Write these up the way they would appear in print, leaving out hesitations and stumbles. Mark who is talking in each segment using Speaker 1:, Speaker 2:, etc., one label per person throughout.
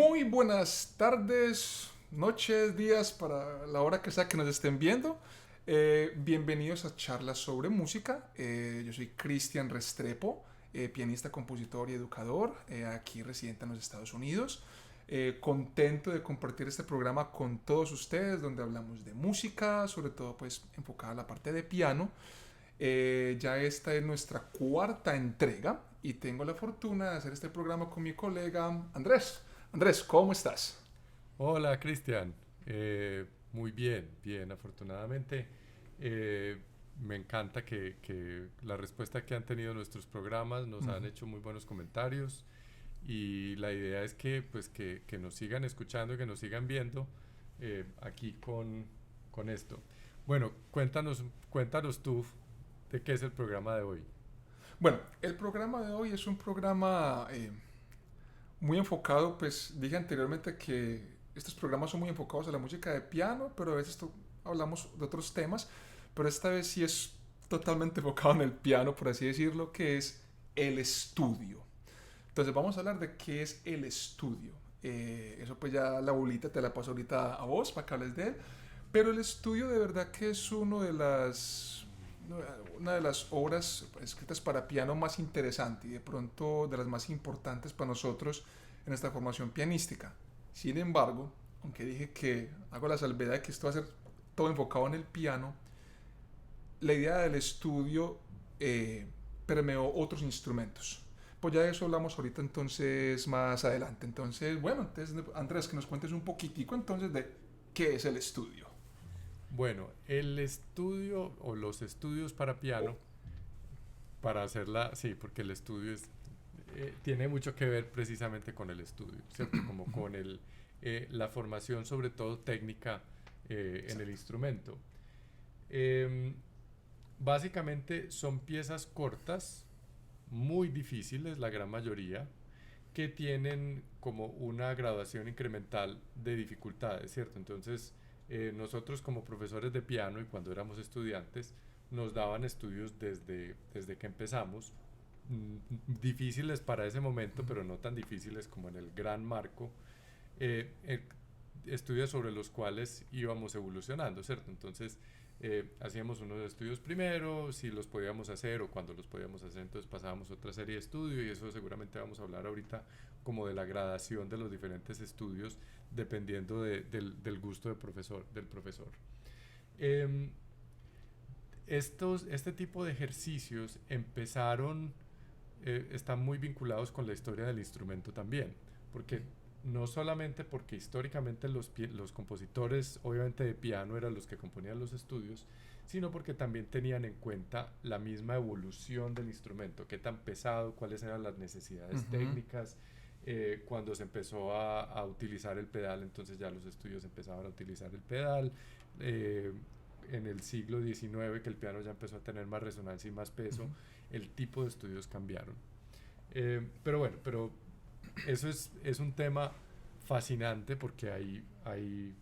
Speaker 1: Muy buenas tardes, noches, días, para la hora que sea que nos estén viendo. Bienvenidos a Charlas sobre Música. Yo soy Cristian Restrepo, pianista, compositor y educador, aquí residente en los Estados Unidos. Contento de compartir este programa con todos ustedes, donde hablamos de música, sobre todo pues enfocada a la parte de piano. Ya esta es nuestra cuarta entrega y tengo la fortuna de hacer este programa con mi colega Andrés. Andrés, ¿cómo estás?
Speaker 2: Hola, Cristian. Muy bien, bien, afortunadamente. eh, Me encanta que la respuesta que han tenido nuestros programas nos han
Speaker 1: Ujú.
Speaker 2: hecho muy buenos comentarios y la idea es que, pues, que nos sigan escuchando y que nos sigan viendo aquí con esto. Bueno, cuéntanos tú de qué es el programa de hoy.
Speaker 1: Bueno, el programa de hoy es un programa muy enfocado, pues dije anteriormente que estos programas son muy enfocados a la música de piano, pero a veces hablamos de otros temas, pero esta vez sí es totalmente enfocado en el piano, por así decirlo, que es el estudio. Entonces vamos a hablar de qué es el estudio. Eso pues ya la bolita te la paso ahorita a vos para que hables de él. Pero el estudio de verdad que es una de las obras escritas para piano más interesante y de pronto de las más importantes para nosotros en esta formación pianística. Sin embargo, aunque dije que hago la salvedad de que esto va a ser todo enfocado en el piano, la idea del estudio permeó otros instrumentos. Pues ya de eso hablamos ahorita entonces más adelante. Entonces, bueno, entonces Andrés, que nos cuentes un poquitico entonces de qué es el estudio.
Speaker 2: Bueno, el estudio o los estudios para piano, para hacerla, sí, porque el estudio tiene mucho que ver precisamente con el estudio, ¿cierto? Como con la formación, sobre todo técnica, en el
Speaker 1: Exacto.
Speaker 2: instrumento. Em, Básicamente son piezas cortas, muy difíciles, la gran mayoría, que tienen como una graduación incremental de dificultades, ¿cierto? Entonces, nosotros como profesores de piano y cuando éramos estudiantes, nos daban estudios desde que empezamos, difíciles para ese momento, pero no tan difíciles como en el gran marco, eh, eh, estudios sobre los cuales íbamos evolucionando, ¿cierto? Entonces, hacíamos unos estudios primero, si los podíamos hacer o cuando los podíamos hacer, entonces pasábamos otra serie de estudios y eso seguramente vamos a hablar ahorita como de la gradación de los diferentes estudios dependiendo del gusto del profesor. Em, este tipo de ejercicios están muy vinculados con la historia del instrumento también, porque no solamente porque históricamente los compositores, obviamente de piano, eran los que componían los estudios, sino porque también tenían en cuenta la misma evolución del instrumento, qué tan pesado, cuáles eran las necesidades
Speaker 1: Ujú.
Speaker 2: técnicas. Cuando se empezó a utilizar el pedal, entonces ya los estudios empezaban a utilizar el pedal. eh, en el siglo XIX, que el piano ya empezó a tener más resonancia y más
Speaker 1: Ujú.
Speaker 2: peso, el tipo de estudios cambiaron. Pero bueno, eso es un tema fascinante porque hay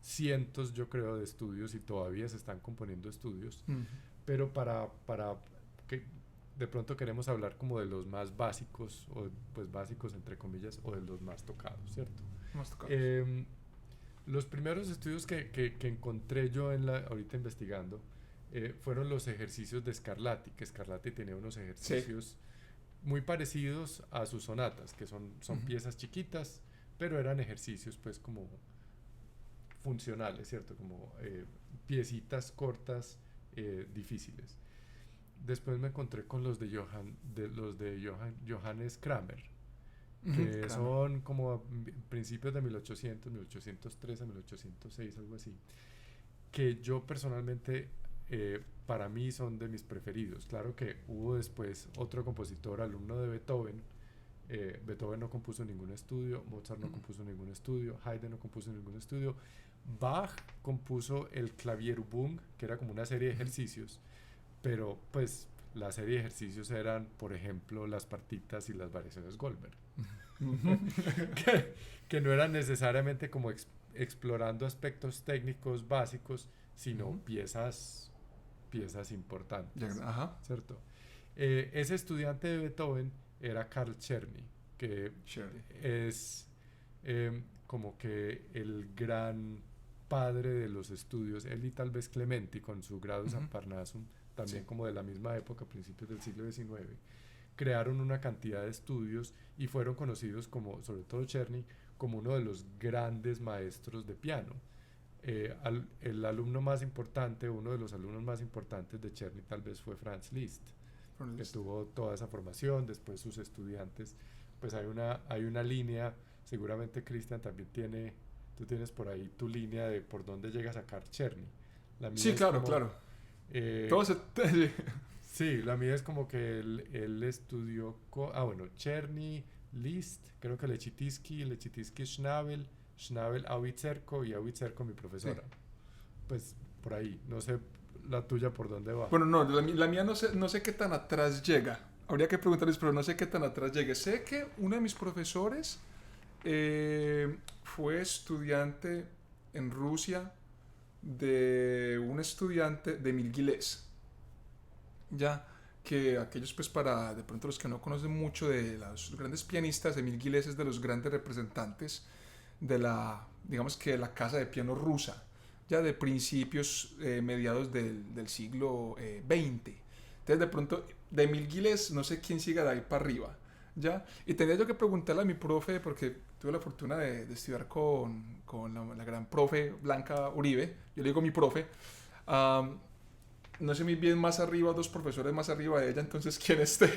Speaker 2: cientos, yo creo, de estudios y todavía se están componiendo estudios,
Speaker 1: Ujú.
Speaker 2: pero para que de pronto queremos hablar como de los más básicos, o pues básicos entre comillas, o de los más tocados, ¿cierto?
Speaker 1: Más tocados.
Speaker 2: Em, los primeros estudios que encontré yo ahorita investigando fueron los ejercicios de Scarlatti, que Scarlatti tenía unos
Speaker 1: Sí.
Speaker 2: ejercicios muy parecidos a sus sonatas, que son
Speaker 1: Ujú.
Speaker 2: piezas chiquitas, pero eran ejercicios pues como funcionales, ¿cierto? Como piecitas cortas, difíciles. Después me encontré con Johannes Kramer,
Speaker 1: Ujú.
Speaker 2: que
Speaker 1: Kramer.
Speaker 2: son como a principios de 1800, 1803 a 1806, algo así, que yo personalmente, para mí son de mis preferidos. Claro que hubo después otro compositor, alumno de Beethoven. Beethoven no compuso ningún estudio, Mozart no compuso ningún estudio, Haydn no compuso ningún estudio. Bach compuso el Klavierübung, que era como una serie de
Speaker 1: Ujú.
Speaker 2: ejercicios, pero pues la serie de ejercicios eran, por ejemplo, las partitas y las variaciones Goldberg,
Speaker 1: Ujú.
Speaker 2: que, que no eran necesariamente como explorando aspectos técnicos básicos, sino
Speaker 1: Ujú.
Speaker 2: piezas importantes,
Speaker 1: Ajá.
Speaker 2: ¿cierto? Ese estudiante de Beethoven era Carl Czerny, que
Speaker 1: Sherry.
Speaker 2: es como que el gran padre de los estudios, él y tal vez Clementi con su Gradus
Speaker 1: Ujú.
Speaker 2: Parnassum, también
Speaker 1: Sí.
Speaker 2: como de la misma época, principios del siglo XIX, crearon una cantidad de estudios y fueron conocidos como, sobre todo Czerny, como uno de los grandes maestros de piano. El alumno más importante, uno de los alumnos más importantes de Czerny tal vez fue Franz Liszt, que tuvo toda esa formación, después sus estudiantes, pues hay una línea, seguramente Cristian también tiene, tú tienes por ahí tu línea de por dónde llega a sacar Czerny. La mía
Speaker 1: Sí,
Speaker 2: es
Speaker 1: claro,
Speaker 2: como,
Speaker 1: claro.
Speaker 2: eh,
Speaker 1: Todo se... sí.
Speaker 2: sí, la mía es como que él estudió, bueno, Czerny, Liszt, creo que Lechitinsky Schnabel, Schnabel Auitzerco y Auitzerco mi
Speaker 1: Sí.
Speaker 2: profesora. Pues por ahí, no sé la tuya por dónde va.
Speaker 1: Bueno, no, la mía no sé, no sé qué tan atrás llega. Habría que preguntarles, pero no sé qué tan atrás llegue. Sé que uno de mis profesores fue estudiante en Rusia de un estudiante de Emil Gilés. Ya que aquellos, pues para de pronto los que no conocen mucho de los grandes pianistas, Emil Gilés es de los grandes representantes de la, digamos que de la casa de piano rusa, ya de principios, mediados del siglo XX. Entonces, de pronto, de Emil Gilés, no sé quién siga de ahí para arriba, ¿ya? Y tenía yo que preguntarle a mi profe, porque tuve la fortuna de estudiar con la gran profe Blanca Uribe, yo le digo mi profe, um, no sé muy bien más arriba, dos profesores más arriba de ella, entonces quién esté.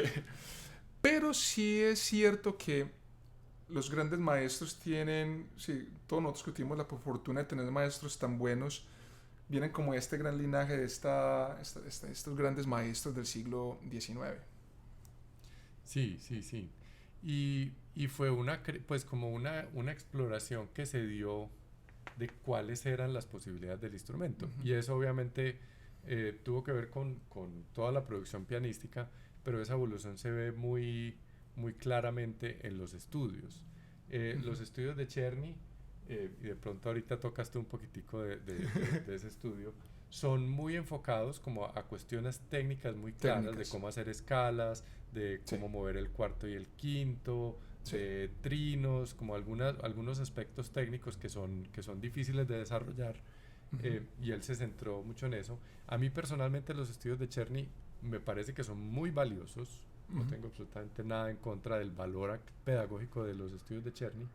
Speaker 1: Pero sí es cierto que los grandes maestros tienen, sí, todos nosotros que tuvimos la fortuna de tener maestros tan buenos, vienen como este gran linaje de estos grandes maestros del siglo XIX.
Speaker 2: Sí, sí, sí. Y fue pues como una exploración que se dio de cuáles eran las posibilidades del instrumento.
Speaker 1: Ujú,
Speaker 2: Y eso obviamente tuvo que ver con toda la producción pianística, pero esa evolución se ve muy claramente en los estudios.
Speaker 1: ujú,
Speaker 2: Los estudios de Czerny, y de pronto ahorita tocaste un poquitico de ese estudio, son muy enfocados como a cuestiones técnicas muy claras de
Speaker 1: técnicas.
Speaker 2: cómo hacer escalas, de
Speaker 1: Sí,
Speaker 2: cómo mover el cuarto y el quinto,
Speaker 1: sí.
Speaker 2: de trinos, como algunos aspectos técnicos que son difíciles de desarrollar,
Speaker 1: Ujú,
Speaker 2: y él se centró mucho en eso. A mí personalmente los estudios de Czerny me parece que son muy valiosos, no
Speaker 1: ujú,
Speaker 2: tengo absolutamente nada en contra del valor pedagógico de los estudios de Czerny,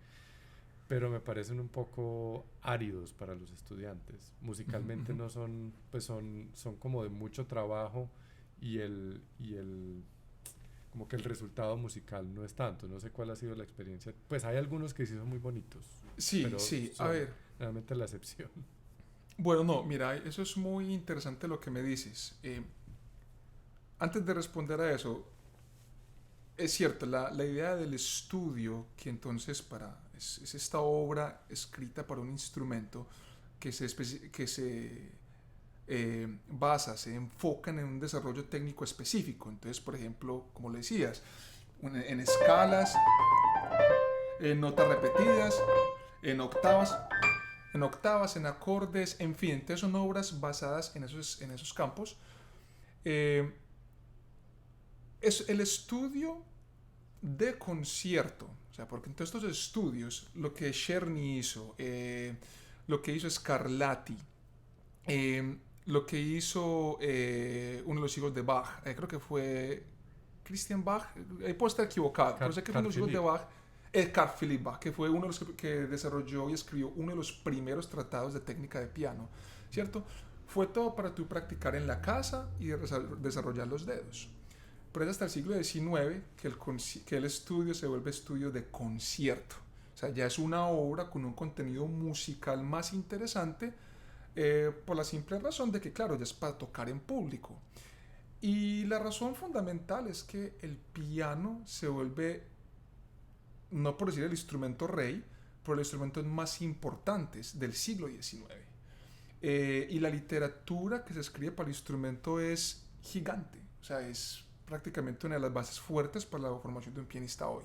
Speaker 2: pero me parecen un poco áridos para los estudiantes.
Speaker 1: ujú,
Speaker 2: Musicalmente
Speaker 1: ujú.
Speaker 2: no son, pues son como de mucho trabajo y como que el resultado musical no es tanto. No sé cuál ha sido la experiencia. Pues hay algunos que sí son muy bonitos,
Speaker 1: Sí,
Speaker 2: pero
Speaker 1: sí, a
Speaker 2: son
Speaker 1: ver.
Speaker 2: realmente la excepción.
Speaker 1: Bueno, no, mira, eso es muy interesante lo que me dices. Antes de responder a eso, es cierto, la idea del estudio, que entonces es esta obra escrita para un instrumento que se basa, se enfocan en un desarrollo técnico específico. Entonces, por ejemplo, como le decías, en escalas, en notas repetidas, en octavas, en octavas, en acordes, en fin. Entonces son obras basadas en esos campos. Eh, es el estudio de concierto, o sea, porque en todos estos estudios, lo que Czerny hizo, lo que hizo Scarlatti, lo que hizo uno de los hijos de Bach, creo que fue Christian Bach, puedo estar equivocado, pero sé que fue uno
Speaker 2: Carl
Speaker 1: de los hijos de
Speaker 2: Philipp.
Speaker 1: Bach, Carl Philipp Bach, que fue uno de los que desarrolló y escribió uno de los primeros tratados de técnica de piano, ¿cierto? Fue todo para tú practicar en la casa y desarrollar los dedos. Pero es hasta el siglo XIX que el estudio se vuelve estudio de concierto. O sea, ya es una obra con un contenido musical más interesante, por la simple razón de que, claro, ya es para tocar en público. Y la razón fundamental es que el piano se vuelve, no por decir el instrumento rey, pero los instrumentos más importantes del siglo XIX. Y la literatura que se escribe para el instrumento es gigante, o sea, es prácticamente una de las bases fuertes para la formación de un pianista hoy.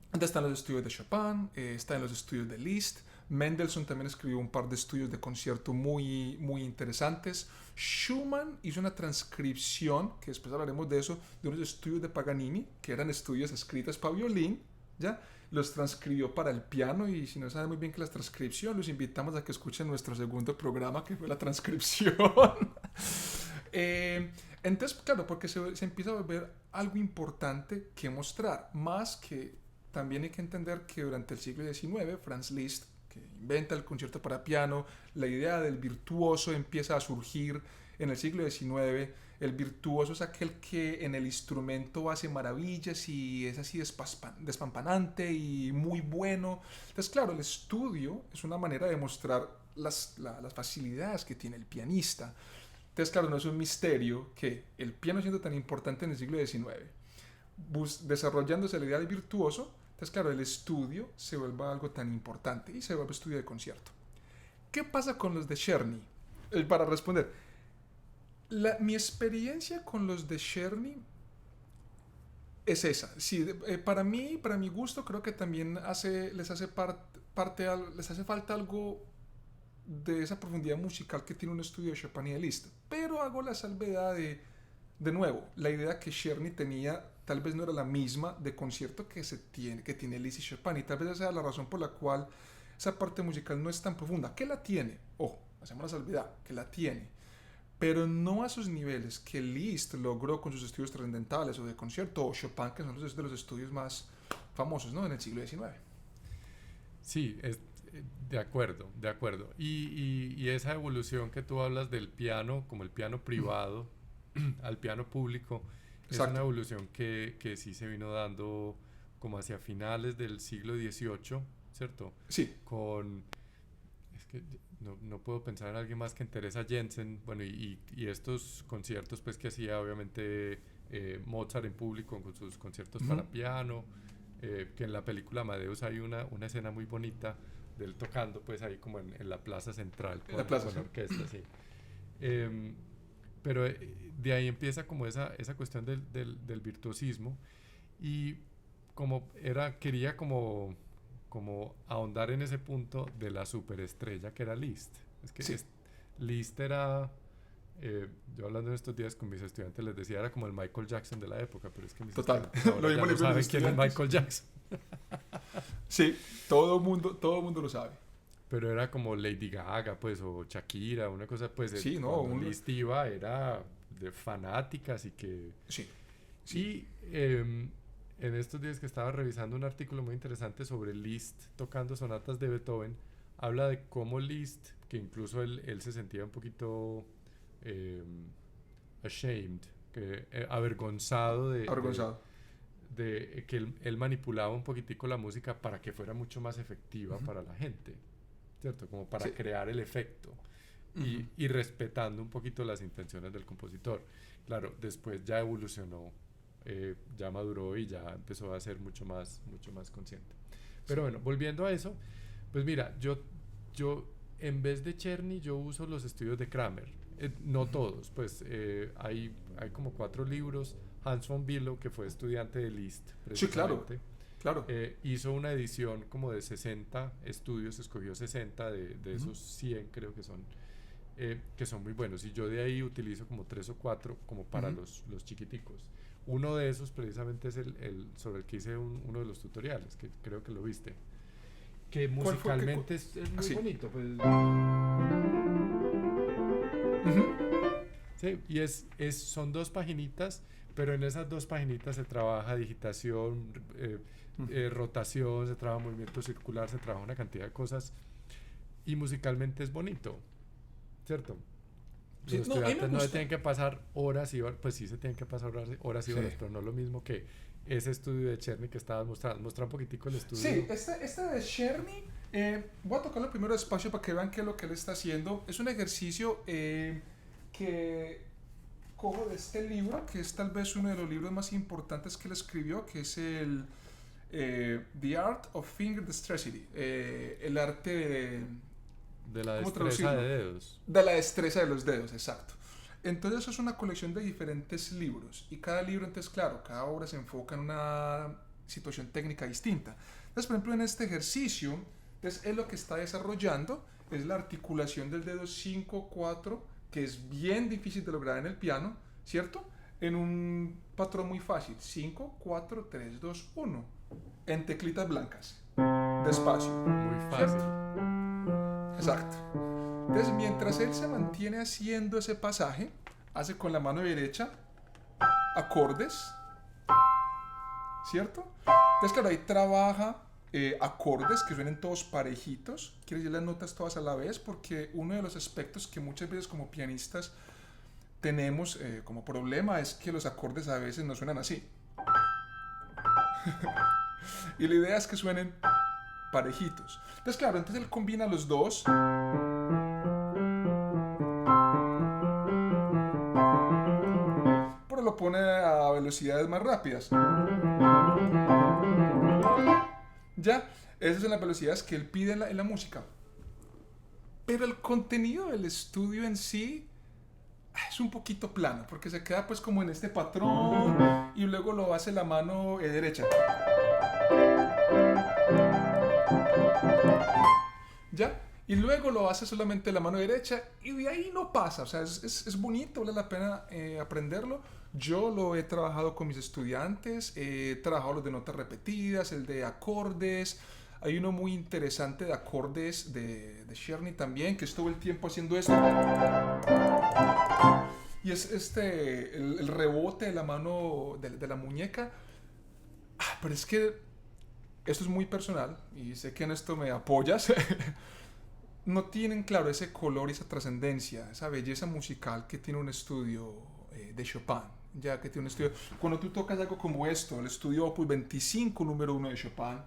Speaker 1: Entonces están los estudios de Chopin, están los estudios de Liszt. Mendelssohn también escribió un par de estudios de concierto muy interesantes. Schumann hizo una transcripción, que después hablaremos de eso, de unos estudios de Paganini, que eran estudios escritos para violín, ¿ya? Los transcribió para el piano y si no saben muy bien qué es la transcripción, los invitamos a que escuchen nuestro segundo programa que fue la transcripción. Eh, entonces, claro, porque se empieza a volver algo importante que mostrar, más que también hay que entender que durante el siglo XIX, Franz Liszt, que inventa el concierto para piano, la idea del virtuoso empieza a surgir en el siglo XIX. El virtuoso es aquel que en el instrumento hace maravillas y es así despampanante y muy bueno. Entonces, claro, el estudio es una manera de mostrar las facilidades que tiene el pianista. Entonces, claro, no es un misterio que el piano siendo tan importante en el siglo XIX, desarrollándose la idea del virtuoso, entonces, claro, el estudio se vuelve algo tan importante y se vuelve estudio de concierto. ¿Qué pasa con los de Czerny? Para responder, mi experiencia con los de Czerny es esa. Sí, para mí, para mi gusto, creo que también les hace falta algo de esa profundidad musical que tiene un estudio de Chopin y de Liszt. Pero hago la salvedad de nuevo, la idea que Czerny tenía tal vez no era la misma de concierto que tiene Liszt y Chopin, y tal vez esa es la razón por la cual esa parte musical no es tan profunda. ¿Qué la tiene? Ojo, hacemos la salvedad, que la tiene, pero no a esos niveles que Liszt logró con sus estudios trascendentales o de concierto, o Chopin, que son de los estudios más famosos, ¿no?, en el siglo XIX.
Speaker 2: Sí, de acuerdo, de acuerdo. Y esa evolución que tú hablas del piano, como el piano privado, al piano público, es una evolución que sí se vino dando como hacia finales del siglo XVIII, ¿cierto?
Speaker 1: Sí.
Speaker 2: Es que no puedo pensar en alguien más que en Teresa Jensen, bueno, y estos conciertos pues que hacía obviamente Mozart en público con sus conciertos para piano, que en la película Amadeus hay una escena muy bonita de él tocando pues ahí como en la plaza central con orquesta, sí. Pero de ahí empieza como esa cuestión del virtuosismo, y quería como ahondar en ese punto de la superestrella que era Liszt. Es que
Speaker 1: sí.
Speaker 2: Liszt era, yo hablando en estos días con mis estudiantes les decía, era como el Michael Jackson de la época, pero es que mis estudiantes ahora ya no saben quién es Michael Jackson.
Speaker 1: Sí, todo el mundo lo sabe.
Speaker 2: Pero era como Lady Gaga, pues, o Shakira, una cosa, pues,
Speaker 1: sí,
Speaker 2: cuando Liszt iba era de fanáticas y que...
Speaker 1: Sí.
Speaker 2: Y en estos días que estaba revisando un artículo muy interesante sobre Liszt tocando sonatas de Beethoven, habla de cómo Liszt, que incluso él se sentía un poquito ashamed, avergonzado de que él manipulaba un poquitico la música para que fuera mucho más efectiva para la gente, ¿cierto? Como para crear el efecto y respetando un poquito las intenciones del compositor. Claro, después ya evolucionó, ya maduró y ya empezó a ser mucho más consciente. Pero bueno, volviendo a eso, pues mira, yo en vez de Czerny yo uso los estudios de Kramer. No todos, pues hay como 4 libros. Hans von Bülow, que fue estudiante de Liszt, precisamente,
Speaker 1: sí, claro.
Speaker 2: hizo una edición como de 60 estudios, escogió 60 de esos 100 creo que son muy buenos, y yo de ahí utilizo como 3 o 4 como para los chiquiticos. Uno de esos precisamente es el sobre el que hice uno de los tutoriales, que creo que lo viste, que musicalmente es muy bonito, pues. Sí, y son 2 paginitas, pero en esas 2 paginitas se trabaja digitación, rotación, se trabaja movimiento circular, se trabaja una cantidad de cosas, y musicalmente es bonito, ¿cierto? Los estudiantes no se tienen que pasar horas y horas, pues sí se tienen que pasar horas y horas, pero no es lo mismo que ese estudio de Czerny que estabas mostrando. Mostra un poquitico el estudio.
Speaker 1: Sí, este de Czerny, voy a tocarlo primero despacio para que vean qué es lo que él está haciendo. Es un ejercicio que cojo de este libro, que es tal vez uno de los libros más importantes que él escribió, que es el The Art of Finger Dexterity, el arte
Speaker 2: de la destreza de dedos.
Speaker 1: De la destreza de los dedos, exacto. Entonces eso es una colección de diferentes libros, y cada libro, entonces claro, cada obra se enfoca en una situación técnica distinta. Entonces, por ejemplo, en este ejercicio, entonces él lo que está desarrollando es la articulación del dedo 5-4, que es bien difícil de lograr en el piano, ¿cierto? En un patrón muy fácil, 5, 4, 3, 2, 1. en teclitas blancas, despacio,
Speaker 2: Muy
Speaker 1: ¿cierto?
Speaker 2: fácil.
Speaker 1: Exacto. Entonces, mientras él se mantiene haciendo ese pasaje, hace con la mano derecha acordes, ¿cierto? Entonces, claro, ahí trabaja acordes que suenen todos parejitos, quiere decir las notas todas a la vez, porque uno de los aspectos que muchas veces como pianistas tenemos como problema es que los acordes a veces no suenan así. Y la idea es que suenen parejitos. Entonces, claro, entonces él combina los dos. Pero lo pone a velocidades más rápidas. Ya, esas son las velocidades que él pide en la música. Pero el contenido del estudio en sí es un poquito plano, porque se queda pues como en este patrón y luego lo hace la mano derecha. ¿Ya? Y luego lo hace solamente la mano derecha y de ahí no pasa. O sea, es bonito, vale la pena aprenderlo. Yo lo he trabajado con mis estudiantes, he trabajado los de notas repetidas, el de acordes. Hay uno muy interesante de acordes de Czerny también, que es todo el tiempo haciendo esto. Y es el rebote de la mano, de la muñeca. Pero es que esto es muy personal y sé que en esto me apoyas. No tienen claro ese color y esa trascendencia, esa belleza musical que tiene un estudio de Chopin, ya que tiene un estudio. Cuando tú tocas algo como esto, el estudio Opus 25, número 1 de Chopin,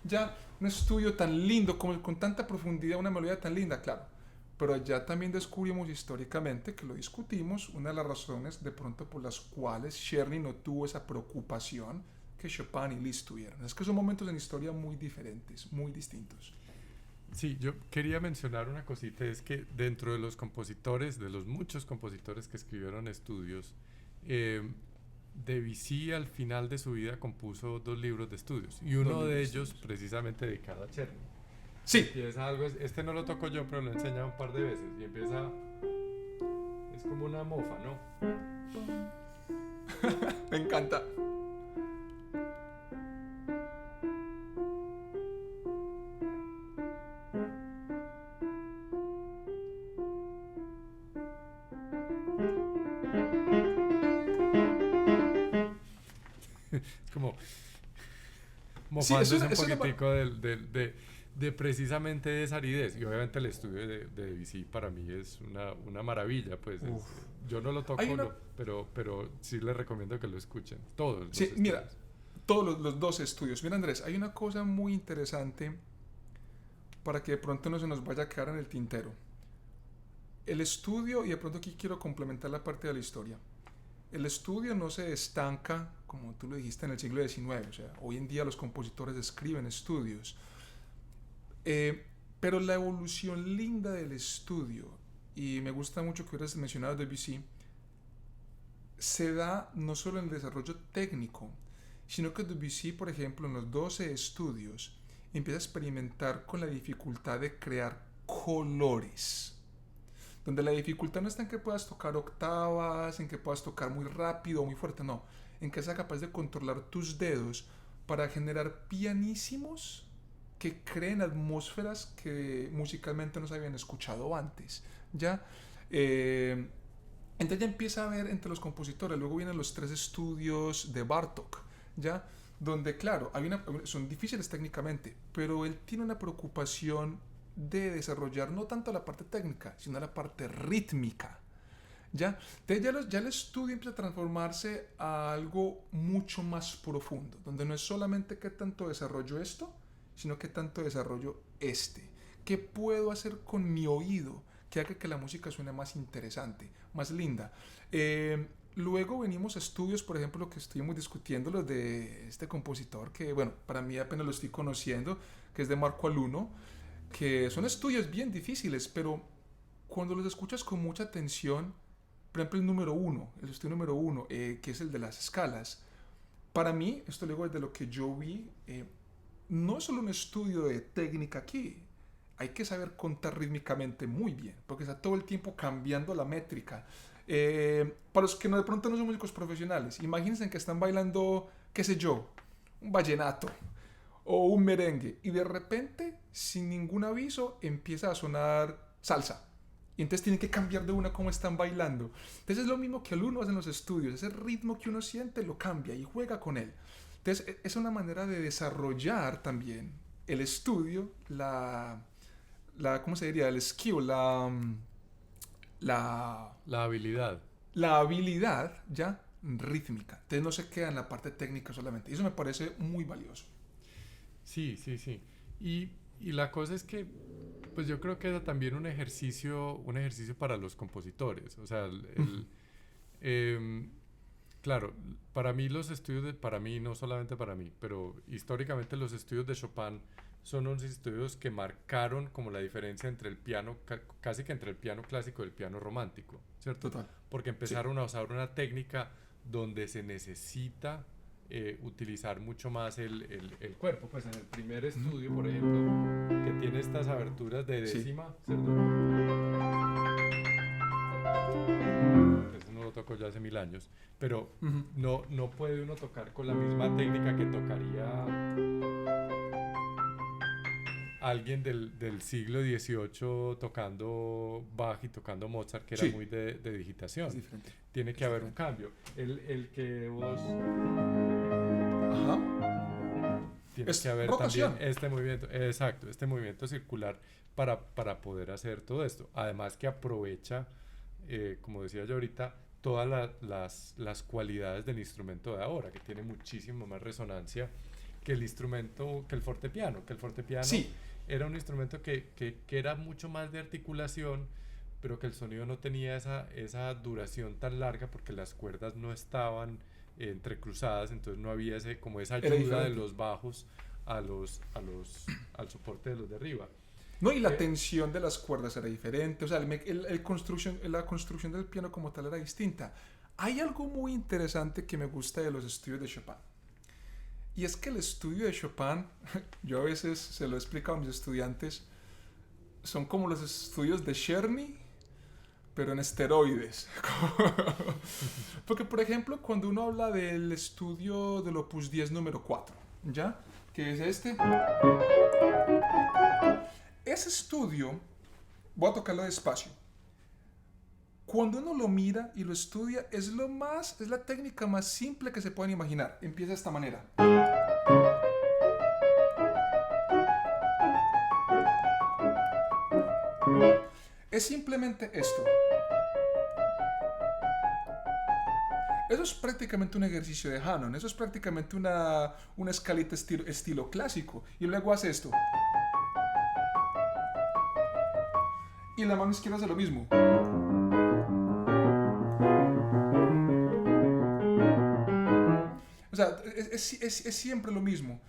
Speaker 1: ya un estudio tan lindo, con tanta profundidad, una melodía tan linda, claro. Pero ya también descubrimos históricamente, que lo discutimos, una de las razones de pronto por las cuales Czerny no tuvo esa preocupación que Chopin y Liszt tuvieron. Es que son momentos en historia muy diferentes, muy distintos.
Speaker 2: Sí, yo quería mencionar una cosita, es que dentro de los compositores, de los muchos compositores que escribieron estudios, eh, Debussy al final de su vida compuso 2 libros de estudios y uno de ellos precisamente dedicado a Czerny.
Speaker 1: Sí.
Speaker 2: Empieza algo, este no lo toco yo, pero lo he enseñado un par de veces y empieza, es como una mofa, ¿no?
Speaker 1: Me encanta.
Speaker 2: Es como
Speaker 1: Sí,
Speaker 2: mofándose un poquitico de precisamente de esa aridez. Y obviamente el estudio de Debussy para mí es una maravilla, pues yo no lo toco, pero sí les recomiendo que lo escuchen, todos los
Speaker 1: sí,
Speaker 2: estudios.
Speaker 1: mira, todos los dos estudios. Mira, Andrés, hay una cosa muy interesante para que de pronto no se nos vaya a quedar en el tintero. El estudio, y de pronto aquí quiero complementar la parte de la historia. El estudio no se estanca, como tú lo dijiste, en el siglo XIX. O sea, hoy en día los compositores escriben estudios. Pero la evolución linda del estudio, y me gusta mucho que hubieras mencionado Debussy, se da no solo en el desarrollo técnico, sino que Debussy, por ejemplo, en los 12 estudios, empieza a experimentar con la dificultad de crear colores. Donde la dificultad no está en que puedas tocar octavas, en que puedas tocar muy rápido o muy fuerte, no. En que seas capaz de controlar tus dedos para generar pianísimos que creen atmósferas que musicalmente no se habían escuchado antes. ¿Ya? Entonces ya empieza a ver entre los compositores. Luego vienen los 3 estudios de Bartók, ¿ya? Donde, claro, son difíciles técnicamente, pero él tiene una preocupación de desarrollar no tanto la parte técnica, sino la parte rítmica. ¿Ya? Entonces ya el estudio empieza a transformarse a algo mucho más profundo, donde no es solamente qué tanto desarrollo esto, sino qué tanto desarrollo este. ¿Qué puedo hacer con mi oído que haga que la música suene más interesante, más linda? Luego venimos a estudios, por ejemplo, que estuvimos discutiendo, los de este compositor, que bueno, para mí apenas lo estoy conociendo, que es de Marco Aluno, que son estudios bien difíciles, pero cuando los escuchas con mucha atención, por ejemplo el estudio número 1, que es el de las escalas, para mí, esto luego desde lo que yo vi, no es solo un estudio de técnica aquí, hay que saber contar rítmicamente muy bien, porque está todo el tiempo cambiando la métrica. Para los que no, de pronto no son músicos profesionales, imagínense que están bailando, qué sé yo, un vallenato o un merengue y de repente, sin ningún aviso, empieza a sonar salsa. Y entonces tienen que cambiar de una cómo están bailando. Entonces es lo mismo que el uno hace en los estudios. Ese ritmo que uno siente lo cambia y juega con él. Entonces es una manera de desarrollar también el estudio, ¿cómo se diría? El skill, la,
Speaker 2: La habilidad.
Speaker 1: la habilidad ya rítmica. Entonces no se queda en la parte técnica solamente. Y eso me parece muy valioso.
Speaker 2: Sí, sí, sí. Y la cosa es que, pues yo creo que era también un ejercicio para los compositores. O sea, em, claro, para mí los estudios para mí, no solamente para mí, pero históricamente los estudios de Chopin son unos estudios que marcaron como la diferencia entre el piano, casi que entre el piano clásico y el piano romántico, ¿cierto?
Speaker 1: Total.
Speaker 2: Porque
Speaker 1: Sí.
Speaker 2: empezaron a usar una técnica donde se necesita utilizar mucho más el cuerpo. Pues en el primer estudio, por ejemplo, que tiene estas aberturas de
Speaker 1: Sí.
Speaker 2: décima, ¿cierto? Eso no lo toco ya hace 1000 años, pero
Speaker 1: Ujú.
Speaker 2: no puede uno tocar con la misma técnica que tocaría alguien del siglo XVIII tocando Bach y tocando Mozart, que era
Speaker 1: Sí.
Speaker 2: muy de
Speaker 1: Es
Speaker 2: digitación.
Speaker 1: diferente.
Speaker 2: Tiene
Speaker 1: Es
Speaker 2: que haber un
Speaker 1: diferente.
Speaker 2: cambio. El que vos...
Speaker 1: Ajá.
Speaker 2: Tiene que
Speaker 1: Es
Speaker 2: haber también
Speaker 1: rotación.
Speaker 2: este movimiento, exacto, este movimiento circular para poder hacer todo esto. Además que aprovecha, como decía yo ahorita, todas las cualidades del instrumento de ahora, que tiene muchísimo más resonancia que el instrumento, que el fortepiano
Speaker 1: Sí.
Speaker 2: era un instrumento que era mucho más de articulación, pero que el sonido no tenía esa duración tan larga porque las cuerdas no estaban entrecruzadas, entonces no había como esa
Speaker 1: Era
Speaker 2: ayuda de
Speaker 1: diferente.
Speaker 2: los bajos al soporte de los de arriba.
Speaker 1: No, y la
Speaker 2: Eh,
Speaker 1: tensión de las cuerdas era diferente. O sea, la construcción del piano como tal era distinta. Hay algo muy interesante que me gusta de los estudios de Chopin. Y es que el estudio de Chopin, yo a veces se lo he explicado a mis estudiantes, son como los estudios de Czerny, pero en esteroides. Porque, por ejemplo, cuando uno habla del estudio del Opus 10 número 4, ¿ya? Que es este. Ese estudio, voy a tocarlo despacio. Cuando uno lo mira y lo estudia, es la técnica más simple que se pueden imaginar. Empieza de esta manera. Es simplemente esto. Eso es prácticamente un ejercicio de Hanon. Eso es prácticamente una escalita estilo clásico. Y luego hace esto. Y la mano izquierda hace lo mismo. O sea, es siempre lo mismo.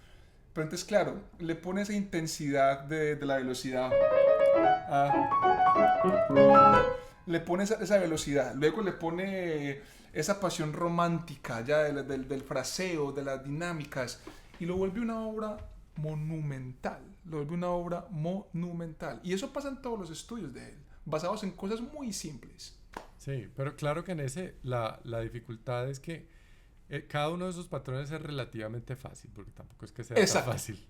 Speaker 1: Pero entonces, claro, le pone esa intensidad de la velocidad. Le pone esa velocidad. Luego le pone esa pasión romántica ya del fraseo, de las dinámicas. Y lo vuelve una obra monumental. Lo vuelve una obra monumental. Y eso pasa en todos los estudios de él, basados en cosas muy simples.
Speaker 2: sí, pero claro que en ese la dificultad es que cada uno de esos patrones es relativamente fácil, porque tampoco es que sea tan
Speaker 1: Exacto.
Speaker 2: fácil,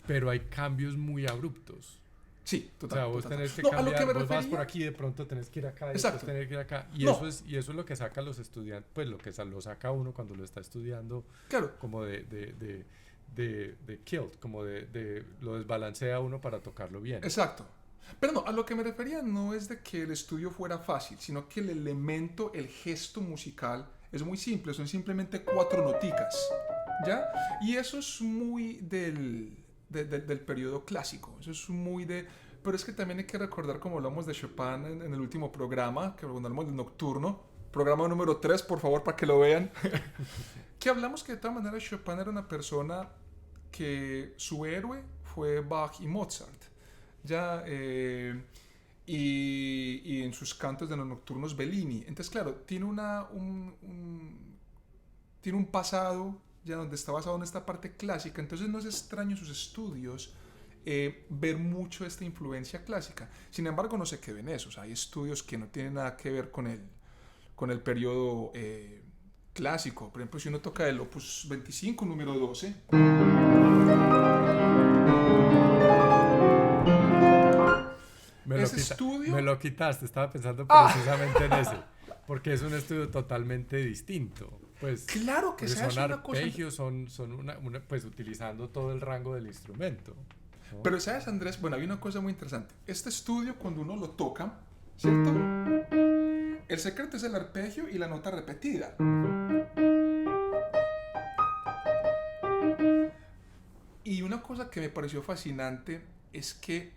Speaker 2: pero hay cambios muy abruptos.
Speaker 1: Sí,
Speaker 2: O sea,
Speaker 1: total,
Speaker 2: vos
Speaker 1: total, total.
Speaker 2: tenés que
Speaker 1: No, a lo que
Speaker 2: cambiar,
Speaker 1: me
Speaker 2: vos vas por
Speaker 1: refería.
Speaker 2: aquí, de pronto tenés que ir acá y después
Speaker 1: Exacto.
Speaker 2: tenés que ir acá.
Speaker 1: No,
Speaker 2: Y eso es lo que saca a los estudiantes, pues lo que lo saca a uno cuando lo está estudiando
Speaker 1: claro,
Speaker 2: como de kilt, como lo desbalancea a uno para tocarlo bien.
Speaker 1: exacto. Pero no, a lo que me refería no es de que el estudio fuera fácil, sino que el elemento, el gesto musical es muy simple, son simplemente cuatro noticas, ¿ya? Y eso es muy del periodo clásico, eso es muy de... Pero es que también hay que recordar, como hablamos de Chopin en el último programa, que cuando hablamos del nocturno, programa número 3, por favor, para que lo vean, que hablamos que de todas maneras Chopin era una persona que su héroe fue Bach y Mozart. Ya, y en sus cantos de los nocturnos Bellini. Entonces, claro, tiene un pasado ya donde está basado en esta parte clásica, entonces no es extraño sus estudios ver mucho esta influencia clásica. Sin embargo, no se quede en eso. O sea, hay estudios que no tienen nada que ver con el periodo clásico. Por ejemplo, si uno toca el Opus 25, número 12. Ese estudio...
Speaker 2: Me lo quitaste, estaba pensando precisamente en ese. Porque es un estudio totalmente distinto. Pues,
Speaker 1: claro que
Speaker 2: son arpegios, son pues utilizando todo el rango del instrumento, ¿no?
Speaker 1: Pero sabes, Andrés, bueno, hay una cosa muy interesante. Este estudio, cuando uno lo toca, ¿cierto? El secreto es el arpegio y la nota repetida. Y una cosa que me pareció fascinante es que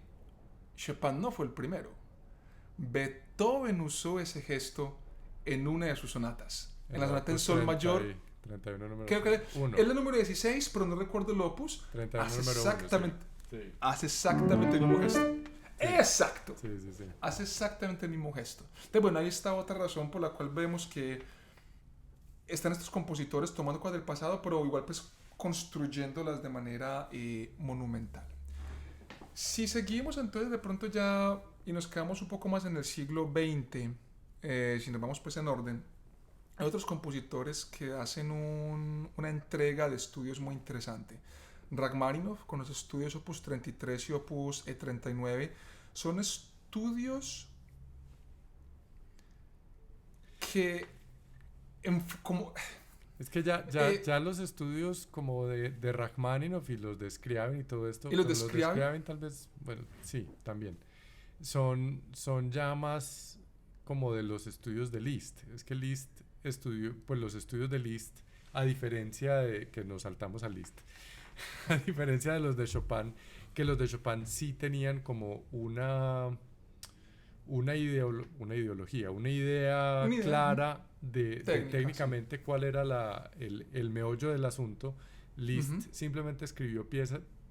Speaker 1: Chopin no fue el primero. Beethoven usó ese gesto en una de sus sonatas. En la sonata en sol mayor.
Speaker 2: 31 número
Speaker 1: creo que es la número 16, pero no recuerdo el opus.
Speaker 2: 31
Speaker 1: hace
Speaker 2: número
Speaker 1: exactamente,
Speaker 2: 1, sí.
Speaker 1: Hace exactamente el mismo gesto. Sí. Exacto.
Speaker 2: Sí.
Speaker 1: Hace exactamente el mismo gesto. Entonces, bueno, ahí está otra razón por la cual vemos que están estos compositores tomando cosas del pasado, pero igual pues construyéndolas de manera monumental. Si seguimos entonces de pronto ya y nos quedamos un poco más en el siglo XX, si nos vamos pues en orden, hay otros compositores que hacen una entrega de estudios muy interesante. Rachmaninoff con los estudios Opus 33 y Opus 39 son estudios que como...
Speaker 2: Es que ya los estudios como de Rachmaninoff y los de Scriabin y todo esto,
Speaker 1: y los de
Speaker 2: Scriabin tal vez, bueno, sí, también, son ya más como de los estudios de Liszt. Es que Liszt estudió, pues los estudios de Liszt, a diferencia de que nos saltamos a Liszt, a diferencia de los de Chopin, que los de Chopin sí tenían como una ideología, una idea clara de técnicamente cuál era el meollo del asunto. Liszt simplemente escribió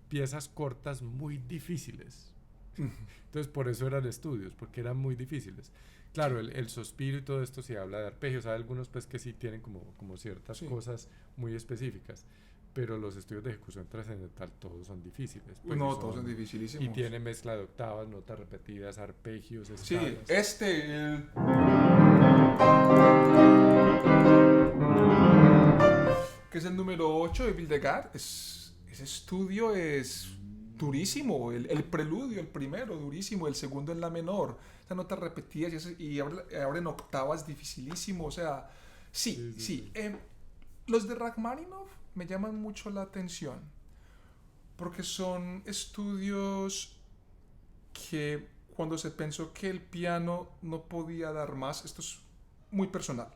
Speaker 2: piezas cortas muy difíciles. Entonces por eso eran estudios, porque eran muy difíciles. Claro, el sospiro y todo esto se habla de arpegios. Hay algunos pues que sí tienen como ciertas cosas muy específicas, pero los estudios de ejecución trascendental todos son difíciles.
Speaker 1: Pues no, todos son dificilísimos.
Speaker 2: Y tiene mezcla de octavas, notas repetidas, arpegios, escalas.
Speaker 1: Sí, que es el número 8 de Hildegard, ese estudio es durísimo. El preludio, el primero, durísimo. El segundo en la menor. Esas notas repetidas y ahora en octavas, dificilísimo. O sea, sí. Los de Rachmaninoff me llaman mucho la atención porque son estudios que cuando se pensó que el piano no podía dar más, esto es muy personal,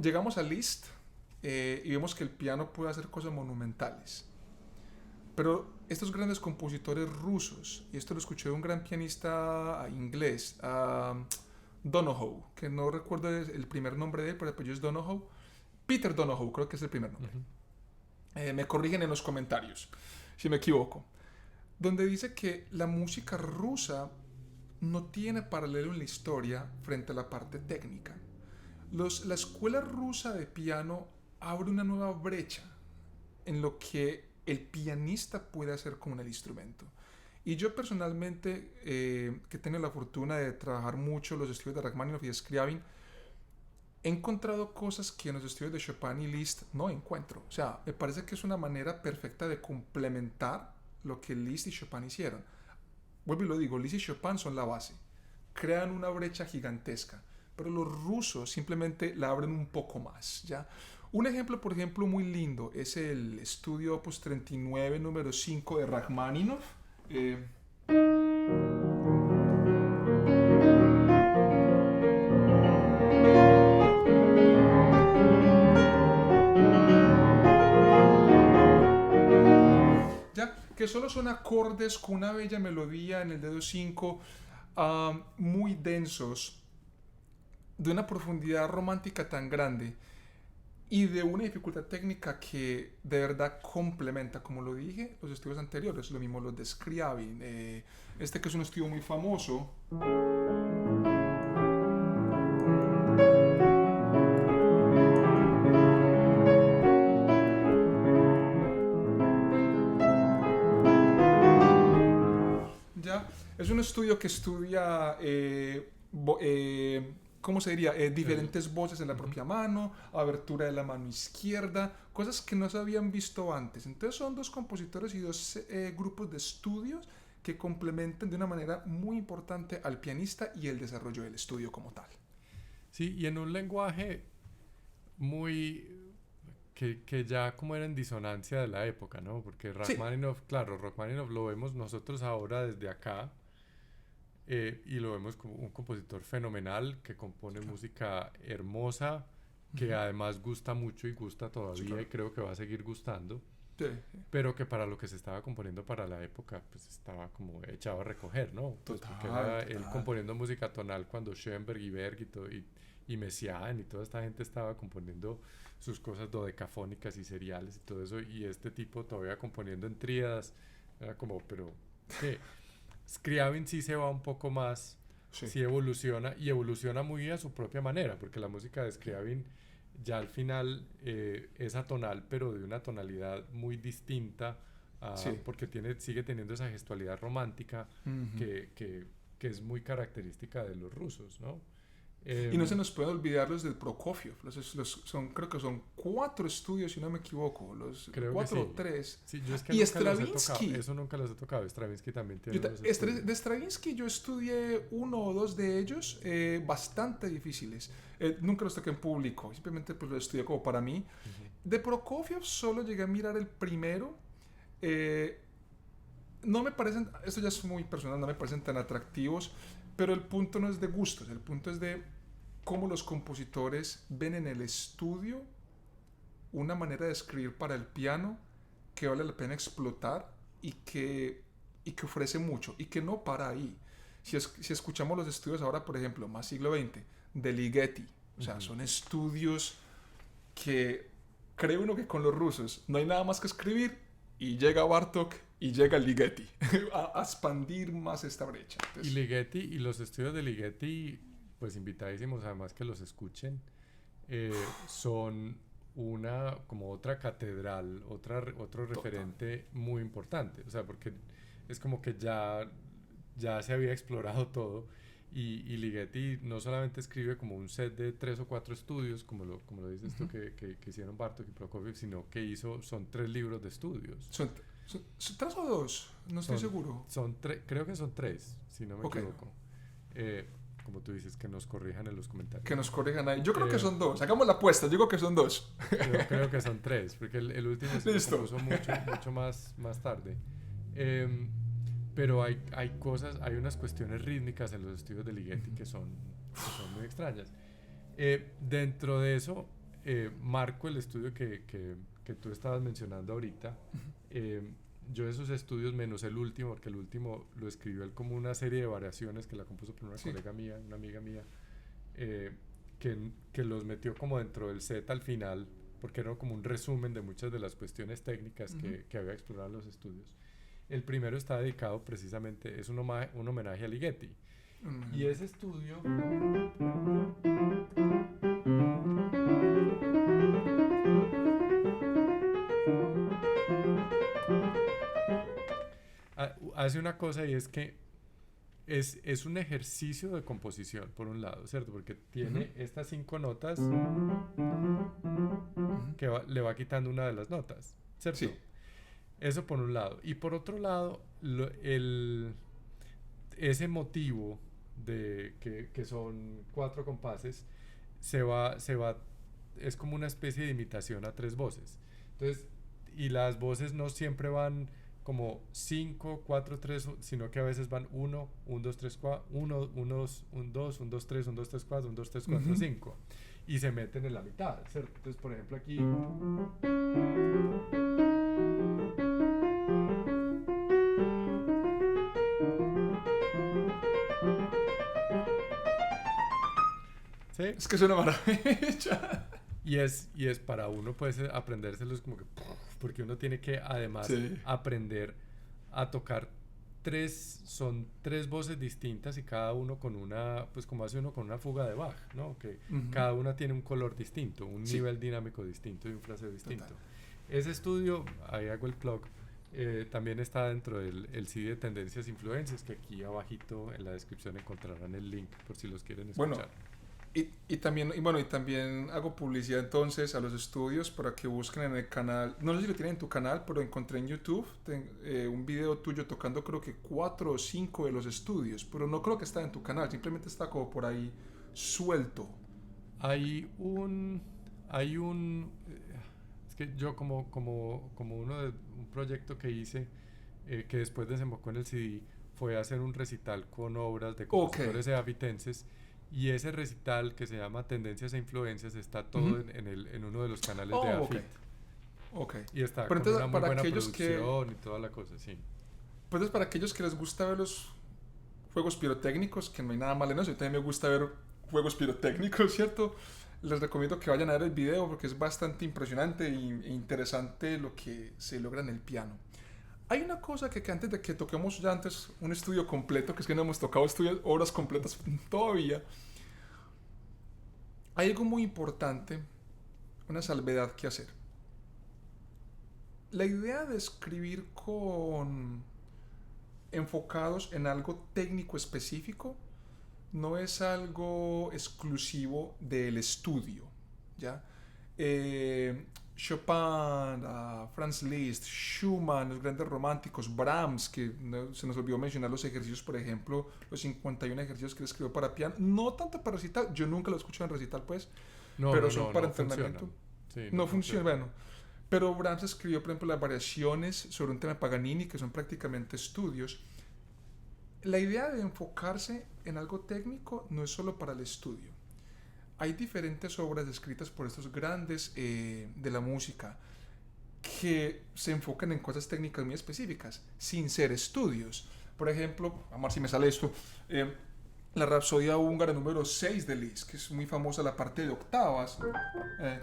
Speaker 1: llegamos a Liszt y vemos que el piano puede hacer cosas monumentales, pero estos grandes compositores rusos, y esto lo escuché de un gran pianista inglés, Donohoe, que no recuerdo el primer nombre de él, pero el apellido es Donohoe, Peter Donohoe, creo que es el primer nombre. Me corrigen en los comentarios si me equivoco. Donde dice que la música rusa no tiene paralelo en la historia frente a la parte técnica. La escuela rusa de piano abre una nueva brecha en lo que el pianista puede hacer con el instrumento. Y yo personalmente, que tengo la fortuna de trabajar mucho los estudios de Rachmaninoff y de Scriabin, he encontrado cosas que en los estudios de Chopin y Liszt no encuentro. O sea, me parece que es una manera perfecta de complementar lo que Liszt y Chopin hicieron. Vuelvo y lo digo, Liszt y Chopin son la base. Crean una brecha gigantesca. Pero los rusos simplemente la abren un poco más, ¿ya? Un ejemplo, por ejemplo, muy lindo es el estudio Opus 39, número 5 de Rachmaninoff. Que solo son acordes con una bella melodía en el dedo 5, muy densos, de una profundidad romántica tan grande y de una dificultad técnica que de verdad complementa, como lo dije, los estudios anteriores, lo mismo los de Scriabin, este que es un estudio muy famoso. Es un estudio que estudia, ¿cómo se diría? Diferentes voces en la propia mano, abertura de la mano izquierda, cosas que no se habían visto antes. Entonces son dos compositores y dos grupos de estudios que complementan de una manera muy importante al pianista y el desarrollo del estudio como tal.
Speaker 2: Sí, y en un lenguaje muy que ya como era en disonancia de la época, ¿no? Porque
Speaker 1: Sí.
Speaker 2: Rachmaninoff, claro, Rachmaninoff lo vemos nosotros ahora desde acá y lo vemos como un compositor fenomenal que compone música hermosa, que además gusta mucho y gusta todavía,
Speaker 1: Sí, claro.
Speaker 2: y creo que va a seguir gustando,
Speaker 1: Sí.
Speaker 2: pero que para lo que se estaba componiendo para la época, pues estaba como echado a recoger, ¿no? Pues porque era él
Speaker 1: Total.
Speaker 2: componiendo música tonal cuando Schoenberg y Berg y Messiaen y toda esta gente estaba componiendo sus cosas dodecafónicas y seriales y todo eso, y este tipo todavía componiendo en tríadas, era como, pero ¿qué? Scriabin sí se va un poco más,
Speaker 1: Sí.
Speaker 2: sí evoluciona, y evoluciona muy a su propia manera, porque la música de Scriabin ya al final es atonal, pero de una tonalidad muy distinta,
Speaker 1: Sí.
Speaker 2: porque sigue teniendo esa gestualidad romántica
Speaker 1: Ujú.
Speaker 2: que es muy característica de los rusos, ¿no?
Speaker 1: Y no se nos puede olvidar los del Prokofiev. Creo que son 4 estudios, si no me equivoco. Los
Speaker 2: Creo que
Speaker 1: 4 o
Speaker 2: sí.
Speaker 1: 3.
Speaker 2: Sí, yo es que
Speaker 1: Y
Speaker 2: nunca los he tocado,
Speaker 1: Stravinsky.
Speaker 2: eso nunca los he tocado. Stravinsky también tiene unos
Speaker 1: De
Speaker 2: estudios.
Speaker 1: Stravinsky yo estudié uno o dos de ellos, bastante difíciles. Nunca los toqué en público, simplemente pues los estudié como para mí.
Speaker 2: Ujú.
Speaker 1: De Prokofiev solo llegué a mirar el primero. eh, no me parecen, esto ya es muy personal, no me parecen tan atractivos, pero el punto no es de gustos, el punto es de cómo los compositores ven en el estudio una manera de escribir para el piano que vale la pena explotar y que ofrece mucho y que no para ahí. Si escuchamos los estudios ahora, por ejemplo, más siglo XX, de Ligeti, o sea,
Speaker 2: Ujú.
Speaker 1: son estudios que cree uno que con los rusos no hay nada más que escribir y llega Bartók y llega Ligeti a expandir más esta brecha.
Speaker 2: Y
Speaker 1: Entonces,
Speaker 2: Ligeti y los estudios de Ligeti, pues invitadísimos además que los escuchen, son una como otra catedral, otro
Speaker 1: total.
Speaker 2: referente muy importante, o sea, porque es como que ya se había explorado todo y Ligeti no solamente escribe como un set de 3 o 4 estudios, como lo dices tú,
Speaker 1: Uh-huh.
Speaker 2: que hicieron Bartók y Prokofiev, sino que son 3 libros de estudios.
Speaker 1: Son 3 o 2, no estoy
Speaker 2: Son,
Speaker 1: seguro.
Speaker 2: creo que son 3, si no me
Speaker 1: Ok,
Speaker 2: equivoco. Como tú dices, que nos corrijan en los
Speaker 1: que
Speaker 2: comentarios.
Speaker 1: nos corrijan ahí. Yo creo que
Speaker 2: Eh,
Speaker 1: son 2. Hagamos la apuesta. Yo digo que son 2.
Speaker 2: yo creo que son 3, porque el último sí lo
Speaker 1: Listo.
Speaker 2: compuso mucho más tarde. Em, pero hay unas cuestiones rítmicas en los estudios de Ligeti que son muy extrañas. Dentro de eso, marco el estudio que tú estabas mencionando ahorita. Yo esos estudios, menos el último, porque el último lo escribió él como una serie de variaciones que la compuso por una
Speaker 1: Sí.
Speaker 2: colega mía, una amiga mía, eh, que los metió como dentro del set al final, porque era como un resumen de muchas de las cuestiones técnicas que había explorado en los estudios. El primero está dedicado precisamente, es un homenaje a Ligeti. Y ese estudio hace una cosa, y es que es un ejercicio de composición, por un lado, ¿cierto? Porque tiene estas 5 notas que le va quitando una de las notas, ¿cierto?
Speaker 1: Sí.
Speaker 2: Eso por un lado. Y por otro lado, ese motivo que son 4 compases, es como una especie de imitación a 3 voces. Entonces, y las voces no siempre van como 5, 4, 3, sino que a veces van 1, 1, 2, 3, 4, 1, 1, 2, 1, 2, 3, 1, 2, 3, 4, 1, 2, 3, 4, 5. Y se meten en la mitad, ¿cierto? Entonces, por ejemplo, aquí ¿sí?
Speaker 1: Es que es una maravilla.
Speaker 2: Y es para uno pues aprendérselos como que porque uno tiene que además
Speaker 1: Sí.
Speaker 2: aprender a tocar son 3 voces distintas y cada uno con una, pues como hace uno con una fuga de Bach, ¿no? Que cada una tiene un color distinto, un
Speaker 1: Sí.
Speaker 2: nivel dinámico distinto y un fraseo distinto.
Speaker 1: Total.
Speaker 2: Ese estudio, ahí hago el plug, También está dentro del el CD de Tendencias e Influencias, que aquí abajito en la descripción encontrarán el link por si los quieren
Speaker 1: Bueno,
Speaker 2: escuchar.
Speaker 1: y también hago publicidad entonces a los estudios para que busquen en el canal. No sé si lo tienen en tu canal, pero encontré en YouTube un video tuyo tocando creo que 4 o 5 de los estudios, pero no creo que está en tu canal, simplemente está como por ahí suelto.
Speaker 2: Hay un, es que yo como uno de un proyecto que hice que después desembocó en el CD fue hacer un recital con obras de
Speaker 1: Ok.
Speaker 2: compositores eafitenses y ese recital que se llama Tendencias e Influencias está todo
Speaker 1: Ujú.
Speaker 2: en uno de los canales de
Speaker 1: Oh, ok.
Speaker 2: AFIT
Speaker 1: Ok.
Speaker 2: y está
Speaker 1: Pero
Speaker 2: con
Speaker 1: entonces
Speaker 2: una muy buena producción y toda la cosa, sí.
Speaker 1: para aquellos que les gusta ver los juegos pirotécnicos, que no hay nada mal en eso, a mí también me gusta ver juegos pirotécnicos, ¿cierto? Les recomiendo que vayan a ver el video porque es bastante impresionante e interesante lo que se logra en el piano. Hay una cosa que antes de que toquemos ya antes un estudio completo, que es que no hemos tocado obras completas todavía, hay algo muy importante, una salvedad que hacer. La idea de escribir con enfocados en algo técnico específico no es algo exclusivo del estudio, ¿ya? Chopin, Franz Liszt, Schumann, los grandes románticos, Brahms, que se nos olvidó mencionar los ejercicios, por ejemplo, los 51 ejercicios que él escribió para piano, no tanto para recital, yo nunca lo escucho en recital, pues,
Speaker 2: No,
Speaker 1: pero
Speaker 2: no,
Speaker 1: son
Speaker 2: no,
Speaker 1: para
Speaker 2: no funciona.
Speaker 1: entrenamiento.
Speaker 2: Sí, no
Speaker 1: No funciona,
Speaker 2: funciona.
Speaker 1: bueno, pero Brahms escribió, por ejemplo, las variaciones sobre un tema de Paganini, que son prácticamente estudios. La idea de enfocarse en algo técnico no es solo para el estudio. Hay diferentes obras escritas por estos grandes de la música que se enfocan en cosas técnicas muy específicas, sin ser estudios. Por ejemplo, vamos a ver si me sale esto, la Rapsodia húngara número 6 de Liszt, que es muy famosa la parte de octavas. Eh,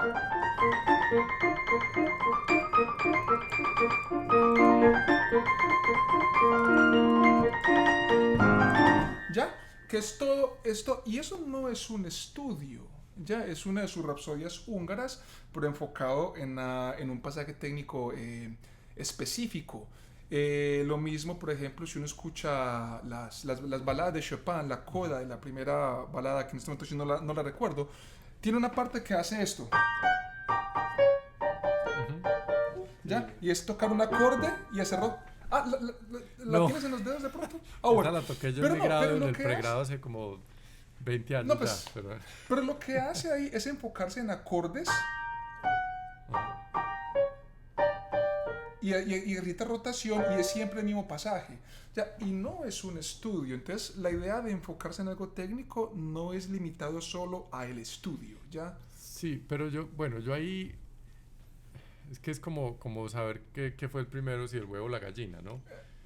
Speaker 1: ¿Ya? Que es todo esto, y eso no es un estudio, ya es una de sus rapsodias húngaras, pero enfocado en un pasaje técnico específico. Lo mismo, por ejemplo, si uno escucha las baladas de Chopin, la coda de la primera balada, que en este momento yo no la recuerdo, tiene una parte que hace esto,
Speaker 2: Ujú.
Speaker 1: ¿ya?
Speaker 2: Sí.
Speaker 1: Y es tocar un acorde y hacerlo. Ah, ¿la
Speaker 2: No,
Speaker 1: tienes en los dedos de pronto? Ah,
Speaker 2: esta
Speaker 1: bueno.
Speaker 2: la toqué yo en
Speaker 1: Pero
Speaker 2: mi
Speaker 1: no, pero
Speaker 2: grado, en
Speaker 1: lo
Speaker 2: el
Speaker 1: que hace.
Speaker 2: pregrado hace como 20
Speaker 1: No,
Speaker 2: años ya,
Speaker 1: pues.
Speaker 2: pero...
Speaker 1: Pero lo que hace ahí es enfocarse en acordes
Speaker 2: Ajá.
Speaker 1: y grita rotación y es siempre el mismo pasaje. Ya, y no es un estudio. Entonces, la idea de enfocarse en algo técnico no es limitado solo a el estudio, ¿ya?
Speaker 2: Sí, pero bueno, yo ahí es que es como saber qué fue el primero, si el huevo o la gallina, ¿no?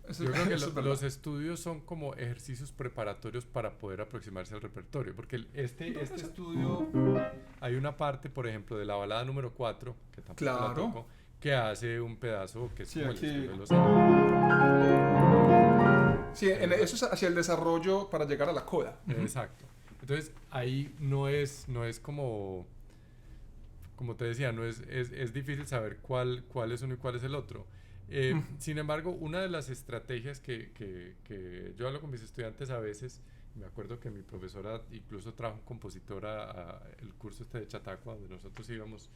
Speaker 1: Eso,
Speaker 2: Yo creo que
Speaker 1: eso es verdad.
Speaker 2: los estudios son como ejercicios preparatorios para poder aproximarse al repertorio, porque este estudio, hay una parte, por ejemplo, de la balada número 4 que tampoco la
Speaker 1: Claro.
Speaker 2: toco, que hace un pedazo que es
Speaker 1: Sí,
Speaker 2: como el
Speaker 1: aquí.
Speaker 2: estudio de los años.
Speaker 1: Sí, eso es hacia el desarrollo para llegar a la coda. Ujú.
Speaker 2: Exacto. Entonces, ahí no es como te decía, es difícil saber cuál es uno y cuál es el otro. Sin embargo, una de las estrategias que yo hablo con mis estudiantes a veces, me acuerdo que mi profesora incluso trajo un compositor a el curso este de Chautauqua, donde nosotros íbamos,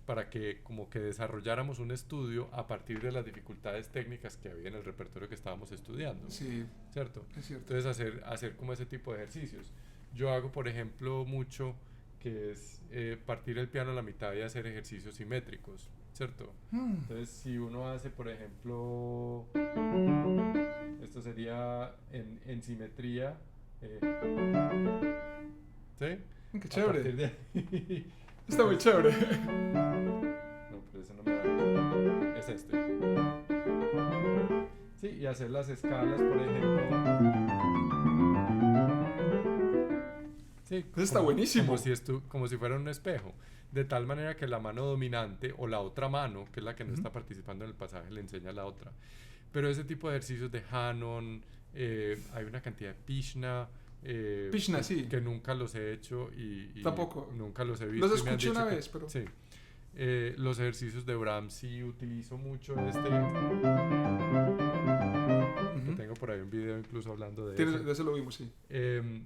Speaker 2: para que como que desarrolláramos un estudio a partir de las dificultades técnicas que había en el repertorio que estábamos estudiando,
Speaker 1: Sí,
Speaker 2: ¿cierto?
Speaker 1: es cierto.
Speaker 2: Entonces hacer como ese tipo de ejercicios. Yo hago, por ejemplo, mucho que es partir el piano a la mitad y hacer ejercicios simétricos, ¿cierto?
Speaker 1: Mm,
Speaker 2: Entonces, si uno hace, por ejemplo, esto sería en simetría, ¿sí?
Speaker 1: qué
Speaker 2: A
Speaker 1: chévere.
Speaker 2: partir de ahí.
Speaker 1: Está muy chévere.
Speaker 2: No, pero eso no me da. Es este. Sí, y hacer las escalas, por ejemplo. Sí,
Speaker 1: Eso está buenísimo.
Speaker 2: como si fuera un espejo. De tal manera que la mano dominante o la otra mano, que es la que no
Speaker 1: Ujú.
Speaker 2: está participando en el pasaje, le enseña a la otra. Pero ese tipo de ejercicios de Hanon, hay una cantidad de Pishna,
Speaker 1: Pishna, sí.
Speaker 2: que nunca los he hecho y
Speaker 1: Tampoco.
Speaker 2: nunca los he
Speaker 1: Los
Speaker 2: visto y me han
Speaker 1: escuché
Speaker 2: dicho
Speaker 1: una
Speaker 2: que
Speaker 1: vez, pero.
Speaker 2: sí. Los ejercicios de Brahms sí utilizo mucho que
Speaker 1: Ujú.
Speaker 2: tengo por ahí un video incluso hablando de
Speaker 1: Tienes,
Speaker 2: eso.
Speaker 1: de eso lo vimos, sí.
Speaker 2: Em,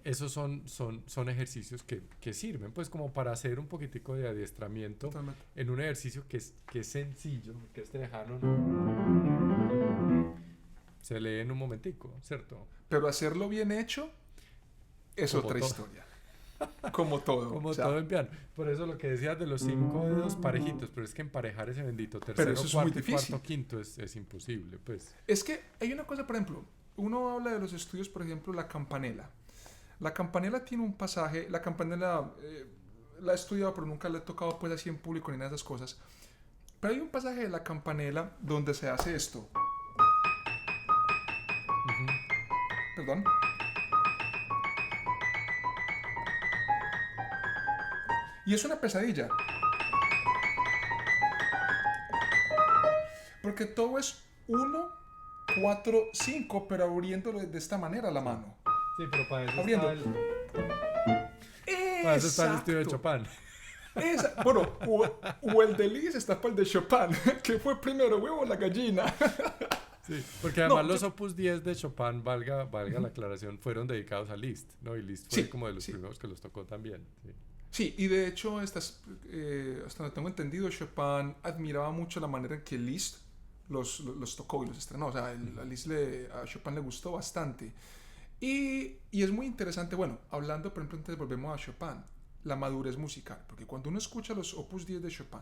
Speaker 2: Esos son ejercicios que sirven pues como para hacer un poquitico de adiestramiento
Speaker 1: Totalmente.
Speaker 2: en un ejercicio que es sencillo, que este lejano no se lee en un momentico, ¿cierto?
Speaker 1: Pero hacerlo bien hecho es
Speaker 2: Como
Speaker 1: otra
Speaker 2: todo,
Speaker 1: historia. Como todo. O
Speaker 2: como todo
Speaker 1: sea,
Speaker 2: en piano. Por eso lo que decías de los 5 dedos parejitos, pero es que emparejar ese bendito
Speaker 1: pero
Speaker 2: tercero,
Speaker 1: eso es muy
Speaker 2: cuarto y
Speaker 1: difícil.
Speaker 2: cuarto, quinto es imposible, pues.
Speaker 1: Es que hay una cosa, por ejemplo, uno habla de los estudios, por ejemplo, la campanela. La campanela tiene un pasaje, la campanela la he estudiado, pero nunca la he tocado pues así en público ni nada de esas cosas. Pero hay un pasaje de la campanela donde se hace esto.
Speaker 2: Ujú.
Speaker 1: Perdón. Y es una pesadilla. Porque todo es 1, 4, 5, pero abriéndolo de esta manera la
Speaker 2: Sí.
Speaker 1: mano.
Speaker 2: Sí, pero
Speaker 1: Abriendo.
Speaker 2: para eso está el estudio de
Speaker 1: Exacto.
Speaker 2: Chopin.
Speaker 1: Bueno, o el de Liszt está para el de Chopin. ¿Qué fue primero, huevo o la gallina?
Speaker 2: Sí, porque además
Speaker 1: No,
Speaker 2: los Opus 10 de Chopin, valga la aclaración, fueron dedicados a Liszt, ¿no? Y Liszt fue
Speaker 1: sí,
Speaker 2: como de los
Speaker 1: sí.
Speaker 2: primeros que los tocó también. Sí.
Speaker 1: Sí, y de hecho, hasta donde tengo entendido, Chopin admiraba mucho la manera en que Liszt los tocó y los estrenó. O sea, a Chopin le gustó bastante. Y es muy interesante, bueno, hablando, por ejemplo, antes volvemos a Chopin, la madurez musical. Porque cuando uno escucha los Opus 10 de Chopin,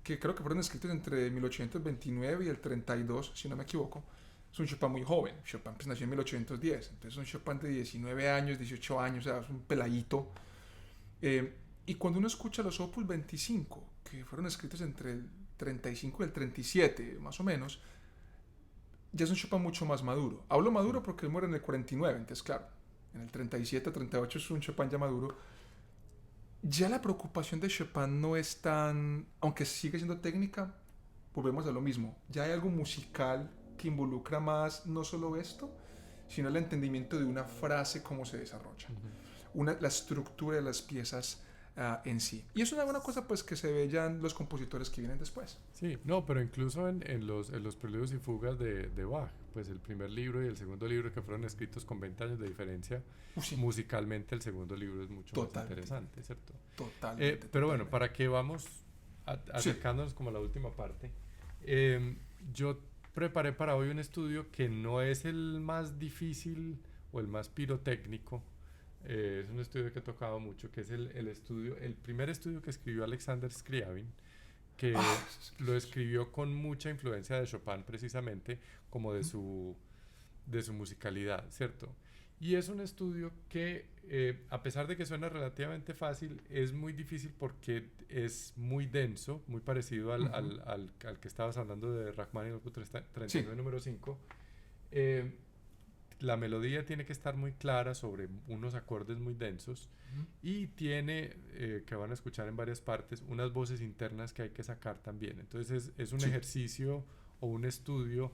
Speaker 1: que creo que fueron escritos entre 1829 y el 32, si no me equivoco, es un Chopin muy joven. Chopin pues, nació en 1810, entonces es un Chopin de 19 años, 18 años, o sea, es un peladito. Y cuando uno escucha los Opus 25, que fueron escritos entre el 35 y el 37, más o menos, ya es un Chopin mucho más maduro. Hablo maduro porque él muere en el 49, entonces claro, en el 37, 38 es un Chopin ya maduro. Ya la preocupación de Chopin no es tan, aunque sigue siendo técnica, volvemos a lo mismo. Ya hay algo musical que involucra más no solo esto, sino el entendimiento de una frase, cómo se desarrolla, la estructura de las piezas en sí. Y es una buena cosa pues que se ve ya en los compositores que vienen después.
Speaker 2: Sí, no, pero incluso en los preludios y fugas de Bach, pues el primer libro y el segundo libro que fueron escritos con 20 años de diferencia,
Speaker 1: Sí,
Speaker 2: musicalmente el segundo libro es mucho más
Speaker 1: totalmente,
Speaker 2: interesante, ¿cierto?
Speaker 1: totalmente,
Speaker 2: Pero bueno,
Speaker 1: totalmente.
Speaker 2: para que vamos
Speaker 1: Sí,
Speaker 2: acercándonos como a la última parte, eh, yo preparé para hoy un estudio que no es el más difícil o el más pirotécnico. Es un estudio que he tocado mucho, que es el primer estudio que escribió Alexander Scriabin, que lo escribió con mucha influencia de Chopin precisamente, como de su musicalidad, ¿cierto? Y es un estudio que, a pesar de que suena relativamente fácil, es muy difícil porque es muy denso, muy parecido al que estabas hablando de Rachmaninoff 39
Speaker 1: sí,
Speaker 2: número 5. Eh, la melodía tiene que estar muy clara sobre unos acordes muy densos y tiene, que van a escuchar en varias partes, unas voces internas que hay que sacar también. Entonces es un
Speaker 1: sí,
Speaker 2: ejercicio o un estudio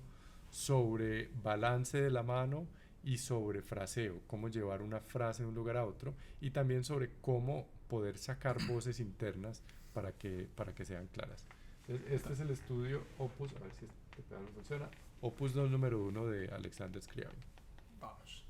Speaker 2: sobre balance de la mano y sobre fraseo, cómo llevar una frase de un lugar a otro y también sobre cómo poder sacar voces internas para que sean claras. Entonces, este es el estudio Opus, a ver si este pedal funciona, Opus 2 número 1 de Alexander Scriabin.
Speaker 1: vamos.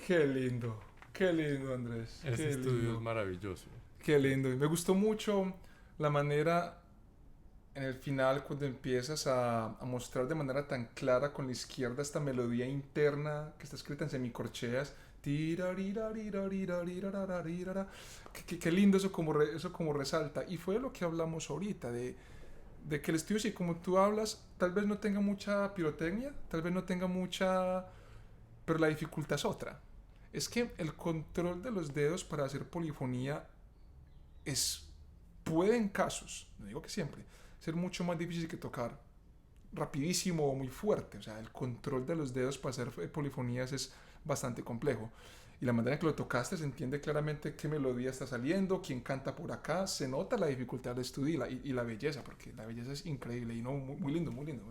Speaker 1: qué lindo, Andrés,
Speaker 2: Ese
Speaker 1: qué
Speaker 2: estudio es
Speaker 1: lindo,
Speaker 2: maravilloso.
Speaker 1: qué lindo. Y me gustó mucho la manera en el final cuando empiezas a mostrar de manera tan clara con la izquierda esta melodía interna que está escrita en semicorcheas. Tirarirarirarirarirarararara. Qué lindo eso como, eso como resalta. Y fue lo que hablamos ahorita, de que el estudio, sí, como tú hablas, tal vez no tenga mucha pirotecnia, tal vez no tenga mucha, pero la dificultad es otra. Es que el control de los dedos para hacer polifonía es, puede en casos, no digo que siempre, ser mucho más difícil que tocar rapidísimo o muy fuerte. O sea, el control de los dedos para hacer polifonías es bastante complejo. Y la manera en que lo tocaste se entiende claramente qué melodía está saliendo, quién canta por acá, se nota la dificultad de estudio y la belleza, porque la belleza es increíble y no, muy lindo, muy lindo,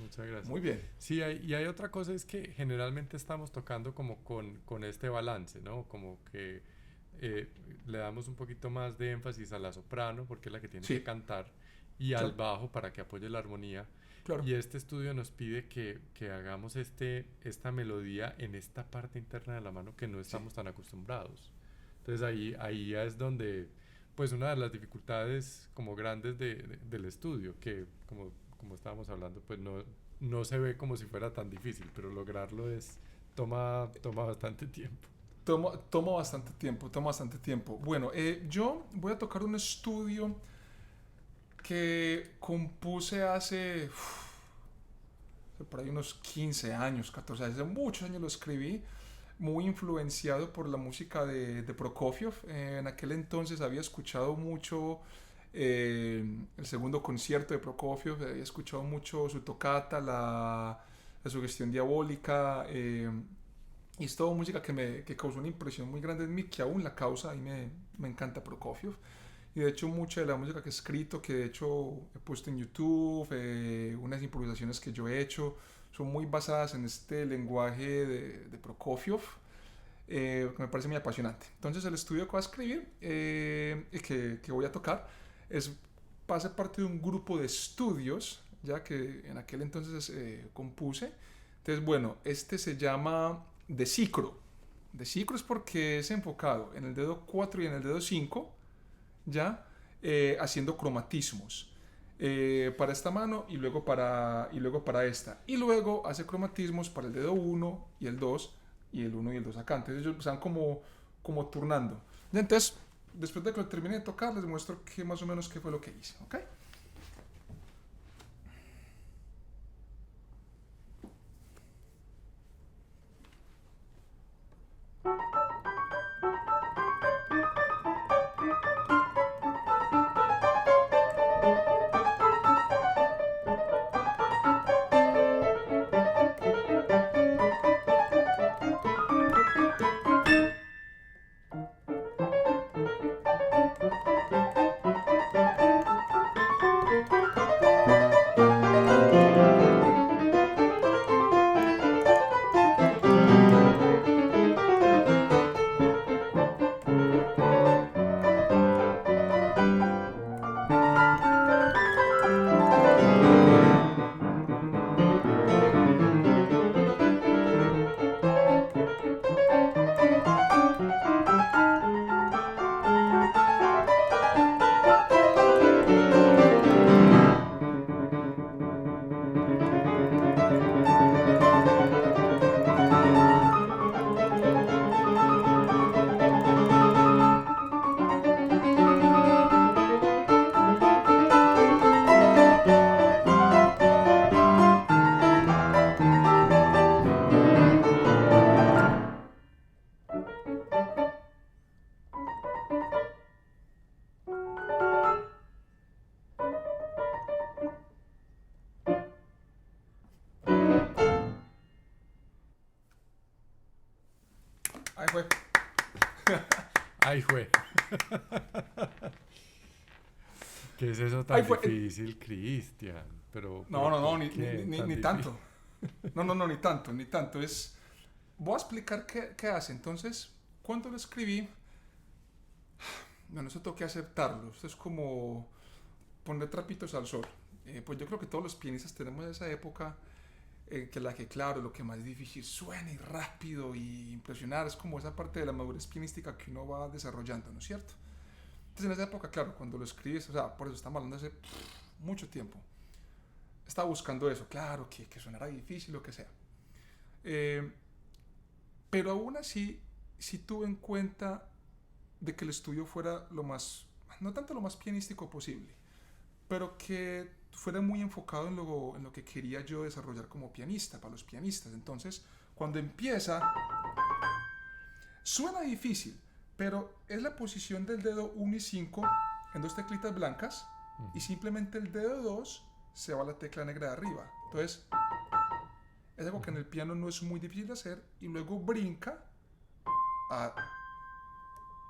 Speaker 2: Muchas gracias.
Speaker 1: muy bien.
Speaker 2: Sí, y hay otra cosa es que generalmente estamos tocando como con este balance, ¿no? Como que eh, le damos un poquito más de énfasis a la soprano porque es la que tiene que
Speaker 1: Sí,
Speaker 2: cantar y al
Speaker 1: claro,
Speaker 2: bajo para que apoye la armonía.
Speaker 1: claro,
Speaker 2: Y este estudio nos pide que hagamos esta melodía en esta parte interna de la mano que no
Speaker 1: sí.
Speaker 2: estamos tan acostumbrados. Entonces ahí ya es donde, pues una de las dificultades como grandes del estudio, que como estábamos hablando, pues no se ve como si fuera tan difícil, pero lograrlo toma bastante tiempo.
Speaker 1: Toma bastante tiempo, toma bastante tiempo. Bueno, yo voy a tocar un estudio que compuse hace por ahí unos 15 años, 14, hace muchos años lo escribí, muy influenciado por la música de Prokofiev. En aquel entonces había escuchado mucho el segundo concierto de Prokofiev, había escuchado mucho su tocata, la sugestión diabólica, y es toda música que causó una impresión muy grande en mí, que aún la causa, a mí me encanta Prokofiev. Y de hecho mucha de la música que he escrito, que de hecho he puesto en YouTube, unas improvisaciones que yo he hecho, son muy basadas en este lenguaje de Prokofiev, que me parece muy apasionante. Entonces el estudio que voy a escribir y que voy a tocar va a ser parte de un grupo de estudios, ya que en aquel entonces compuse. Entonces, bueno, este se llama De Cicro. De Cicro es porque es enfocado en el dedo 4 y en el dedo 5, ya haciendo cromatismos para esta mano y luego para esta. Y luego hace cromatismos para el dedo 1 y el 2 y el 1 y el 2 acá. Entonces ellos están como turnando. Y entonces, después de que lo termine de tocar, les muestro más o menos qué fue lo que hice. ¿Ok? Ahí fue.
Speaker 2: ¡Ay, jue! ¿Qué es eso
Speaker 1: Ahí
Speaker 2: tan
Speaker 1: fue.
Speaker 2: difícil, Cristian?
Speaker 1: No, no, no,
Speaker 2: ¿Por qué tan
Speaker 1: ni
Speaker 2: difícil?
Speaker 1: tanto. No, no, no, ni tanto, ni tanto. Voy a explicar qué hace. Entonces, cuando lo escribí, bueno, eso tengo que aceptarlo. Esto es como poner trapitos al sol. Pues yo creo que todos los pianistas tenemos esa época que claro, lo que más difícil suena y rápido y impresionar, es como esa parte de la madurez pianística que uno va desarrollando, ¿no es cierto? Entonces en esa época, claro, cuando lo escribes, o sea, por eso estamos hablando hace mucho tiempo, estaba buscando eso, claro, que sonara difícil, lo que sea. Eh, pero aún así, sí tuve en cuenta de que el estudio fuera lo más, no tanto lo más pianístico posible, pero que fuera muy enfocado en lo que quería yo desarrollar como pianista, para los pianistas. Entonces, cuando empieza, suena difícil, pero es la posición del dedo 1 y 5 en dos teclitas blancas, y simplemente el dedo 2 se va a la tecla negra de arriba. Entonces, es algo que en el piano no es muy difícil de hacer, y luego brinca a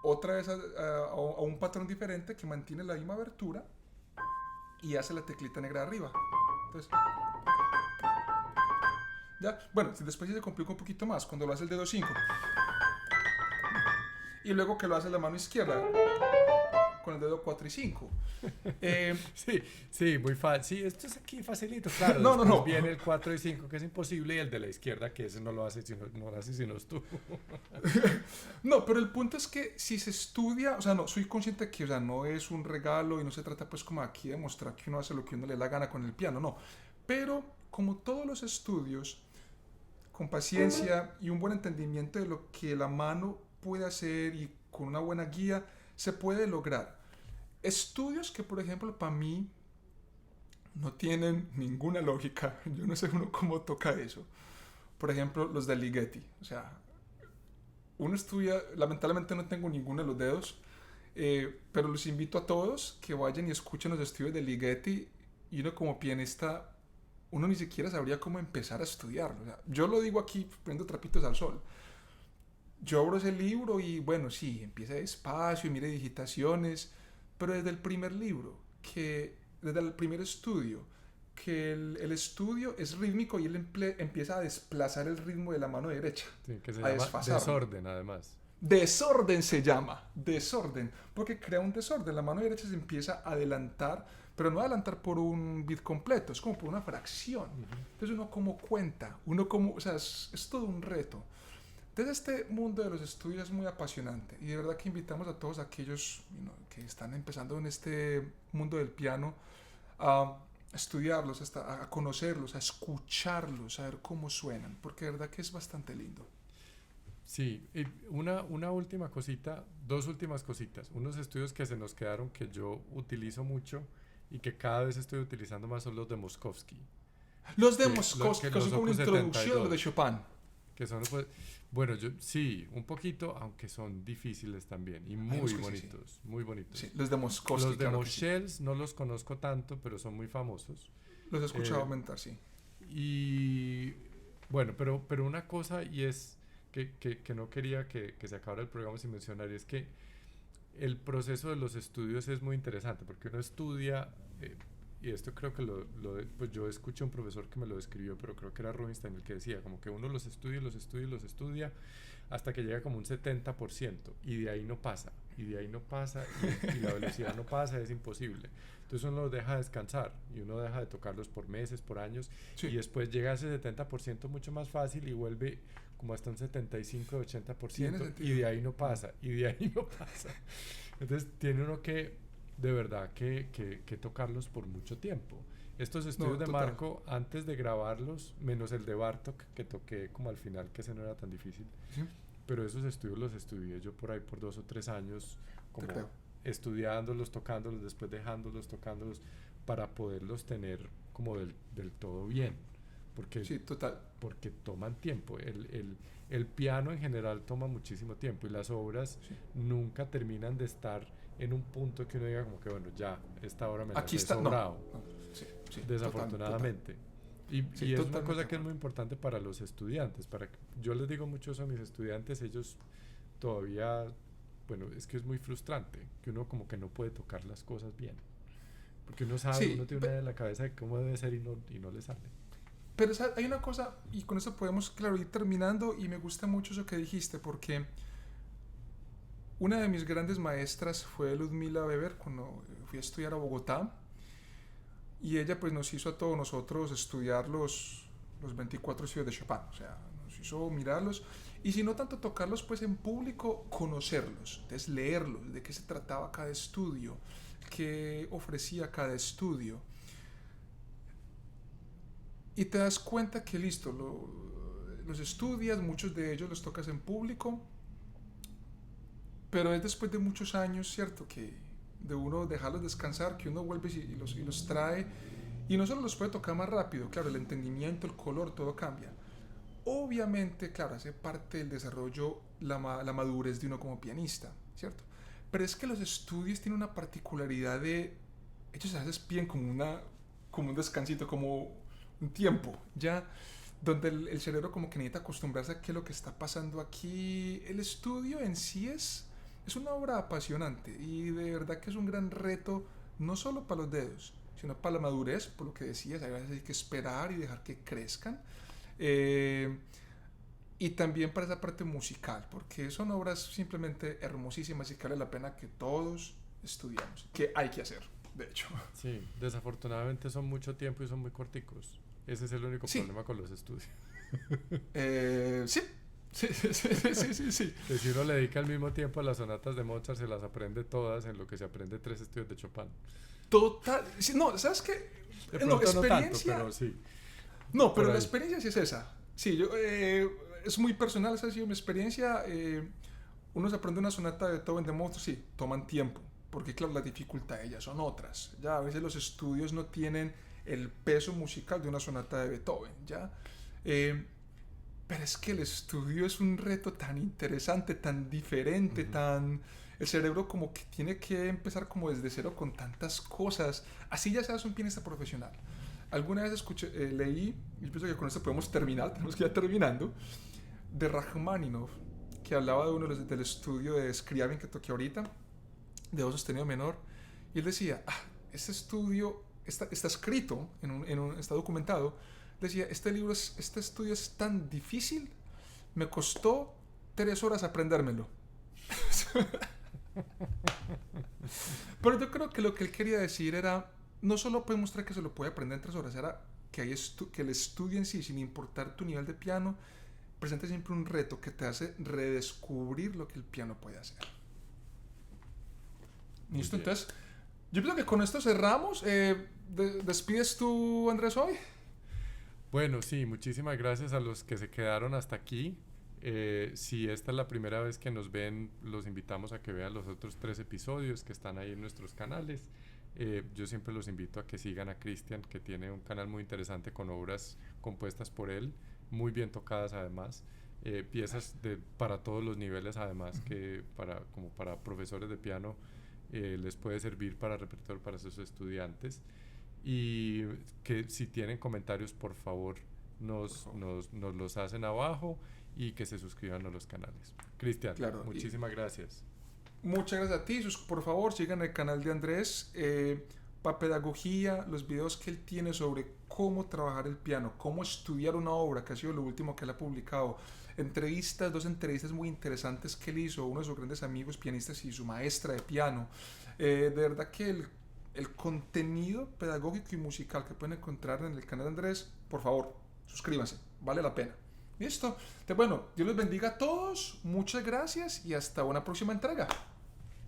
Speaker 1: otra vez a un patrón diferente que mantiene la misma abertura y hace la teclita negra de arriba. Entonces, ya, bueno, después se complica un poquito más cuando lo hace el dedo 5 y luego que lo hace la mano izquierda con el dedo 4 y 5.
Speaker 2: Sí, muy fácil. Sí, esto es aquí facilito, claro.
Speaker 1: No.
Speaker 2: Viene el 4 y 5, que es imposible, y el de la izquierda, que ese no lo hace sino tú.
Speaker 1: No, pero el punto es que si se estudia, o sea, no, soy consciente que, o sea, no es un regalo y no se trata pues como aquí de mostrar que uno hace lo que uno le da la gana con el piano, no. Pero como todos los estudios, con paciencia y un buen entendimiento de lo que la mano puede hacer y con una buena guía, se puede lograr. Estudios que, por ejemplo, para mí no tienen ninguna lógica. Yo no sé uno cómo toca eso. Por ejemplo, los de Ligeti. O sea, uno estudia, lamentablemente no tengo ninguno de los dedos, pero los invito a todos que vayan y escuchen los estudios de Ligeti, y uno como pianista, uno ni siquiera sabría cómo empezar a estudiarlo. O sea, yo lo digo aquí, poniendo trapitos al sol. Yo abro ese libro y bueno, sí, empieza despacio y mire digitaciones, pero desde el primer libro, desde el primer estudio, que el estudio es rítmico y él empieza a desplazar el ritmo de la mano derecha,
Speaker 2: Sí, que se
Speaker 1: a
Speaker 2: llama
Speaker 1: desfasarlo.
Speaker 2: desorden, además.
Speaker 1: Desorden se llama, desorden, porque crea un desorden. La mano derecha se empieza a adelantar, pero no adelantar por un beat completo, es como por una fracción. Entonces uno como cuenta, o sea, es todo un reto. Entonces este mundo de los estudios es muy apasionante, y de verdad que invitamos a todos aquellos que están empezando en este mundo del piano a estudiarlos, a conocerlos, a escucharlos, a ver cómo suenan, porque de verdad que es bastante lindo.
Speaker 2: Sí, y una última cosita, dos últimas cositas. Unos estudios que se nos quedaron que yo utilizo mucho y que cada vez estoy utilizando más son los de Moskovsky.
Speaker 1: Los de Moskovsky, que son como una
Speaker 2: Opus
Speaker 1: introducción a lo
Speaker 2: 72,
Speaker 1: de Chopin.
Speaker 2: que son, pues, bueno, yo sí, un poquito, aunque son difíciles también y muy bonitos,
Speaker 1: sí.
Speaker 2: muy bonitos.
Speaker 1: Sí, los de Moskovsky.
Speaker 2: Los de
Speaker 1: claro
Speaker 2: Moscheles no los conozco tanto, pero son muy famosos.
Speaker 1: Los he escuchado aumentar, sí.
Speaker 2: Y bueno, pero una cosa, y es que no quería que se acabara el programa sin mencionar, y es que el proceso de los estudios es muy interesante, porque uno estudia, y esto creo que pues yo escuché a un profesor que me lo describió, pero creo que era Rubinstein el que decía, como que uno los estudia hasta que llega como un 70%, y de ahí no pasa, y la velocidad no pasa, es imposible. Entonces uno los deja descansar, y uno deja de tocarlos por meses, por años,
Speaker 1: Sí.
Speaker 2: y después llega a ese 70% mucho más fácil y vuelve como hasta un 75-80%, y de ahí no pasa, Entonces tiene uno que, de verdad, que tocarlos por mucho tiempo. Estos estudios de Marco, antes de grabarlos, menos el de Bartók, que toqué como al final, que ese no era tan difícil,
Speaker 1: Sí.
Speaker 2: pero esos estudios los estudié yo por ahí por 2 o 3 años, como estudiándolos, tocándolos, después dejándolos, tocándolos, para poderlos tener como del todo bien. Porque,
Speaker 1: sí, total.
Speaker 2: Porque toman tiempo. El piano en general toma muchísimo tiempo, y las obras nunca terminan de estar en un punto que uno diga como que bueno, ya, esta obra me la he sobrado.
Speaker 1: No. Sí,
Speaker 2: desafortunadamente.
Speaker 1: Total.
Speaker 2: Y es una cosa que es muy importante para los estudiantes. Yo les digo mucho eso a mis estudiantes, ellos todavía, bueno, es que es muy frustrante que uno como que no puede tocar las cosas bien. Porque uno sabe, uno tiene una idea en la cabeza de cómo debe ser y no le sale.
Speaker 1: Pero hay una cosa, y con eso podemos, claro, ir terminando, y me gusta mucho eso que dijiste, porque una de mis grandes maestras fue Ludmila Weber cuando fui a estudiar a Bogotá, y ella pues nos hizo a todos nosotros estudiar los los 24 estudios de Chopin, o sea, nos hizo mirarlos, y si no tanto tocarlos pues en público, conocerlos, entonces leerlos, de qué se trataba cada estudio, qué ofrecía cada estudio, y te das cuenta que listo, los estudias, muchos de ellos los tocas en público, pero es después de muchos años, ¿cierto? Que de uno dejarlos descansar, que uno vuelve y los trae, y no solo los puede tocar más rápido, claro, el entendimiento, el color, todo cambia. Obviamente, claro, hace parte del desarrollo la madurez de uno como pianista, ¿cierto? Pero es que los estudios tienen una particularidad de, ellos a veces piden como un descansito, como un tiempo, ¿ya? Donde el cerebro como que necesita acostumbrarse a qué es lo que está pasando aquí. El estudio en sí es una obra apasionante y de verdad que es un gran reto, no solo para los dedos, sino para la madurez, por lo que decías, a veces hay que esperar y dejar que crezcan. Y también para esa parte musical, porque son obras simplemente hermosísimas y que vale la pena que todos estudiamos, que hay que hacer, de hecho.
Speaker 2: Sí, desafortunadamente son mucho tiempo y son muy corticos. Ese es el único problema con los estudios.
Speaker 1: Sí. Sí.
Speaker 2: Que si uno le dedica el mismo tiempo a las sonatas de Mozart, se las aprende todas en lo que se aprende 3 estudios de Chopin.
Speaker 1: Total. No, ¿sabes qué?
Speaker 2: De pronto
Speaker 1: experiencia,
Speaker 2: no tanto, pero sí.
Speaker 1: No, pero la experiencia sí es esa. Sí, yo, es muy personal, esa ha sido mi experiencia. Uno se aprende una sonata de Beethoven, de Mozart, sí, toman tiempo, porque claro, las dificultades de ellas son otras. Ya a veces los estudios no tienen el peso musical de una sonata de Beethoven, ¿ya? Pero es que el estudio es un reto tan interesante, tan diferente, tan... El cerebro como que tiene que empezar como desde cero con tantas cosas. Así ya seas un pianista profesional. Alguna vez leí, y pienso que con esto podemos terminar, tenemos que ir terminando, de Rachmaninoff, que hablaba de uno del estudio de Scriabin que toqué ahorita, de do sostenido menor, y él decía, este estudio está escrito, está documentado, decía, este estudio es tan difícil, me costó 3 horas aprendérmelo. Pero yo creo que lo que él quería decir era, no solo puede mostrar que se lo puede aprender en 3 horas, era que, que el estudio en sí, sin importar tu nivel de piano, presenta siempre un reto que te hace redescubrir lo que el piano puede hacer. ¿Listo? Entonces, yo pienso que con esto cerramos. ¿Despides tú, Andrés, hoy?
Speaker 2: Bueno, sí, muchísimas gracias a los que se quedaron hasta aquí. Si esta es la primera vez que nos ven, los invitamos a que vean los otros 3 episodios que están ahí en nuestros canales. Yo siempre los invito a que sigan a Cristian, que tiene un canal muy interesante con obras compuestas por él, muy bien tocadas además, piezas para todos los niveles además, que como para profesores de piano les puede servir para repertorio para sus estudiantes. Y que si tienen comentarios, por favor, nos los hacen abajo y que se suscriban a los canales. Cristian, claro, muchísimas gracias.
Speaker 1: Muchas gracias a ti. Por favor, sigan el canal de Andrés. Para pedagogía, los videos que él tiene sobre cómo trabajar el piano, cómo estudiar una obra, que ha sido lo último que él ha publicado. 2 entrevistas muy interesantes que él hizo, uno de sus grandes amigos pianistas y su maestra de piano. De verdad que el contenido pedagógico y musical que pueden encontrar en el canal de Andrés, por favor, suscríbanse, vale la pena. Listo. Bueno, Dios los bendiga a todos, muchas gracias y hasta una próxima entrega.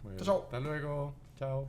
Speaker 2: Bueno, chao. Hasta luego, chao.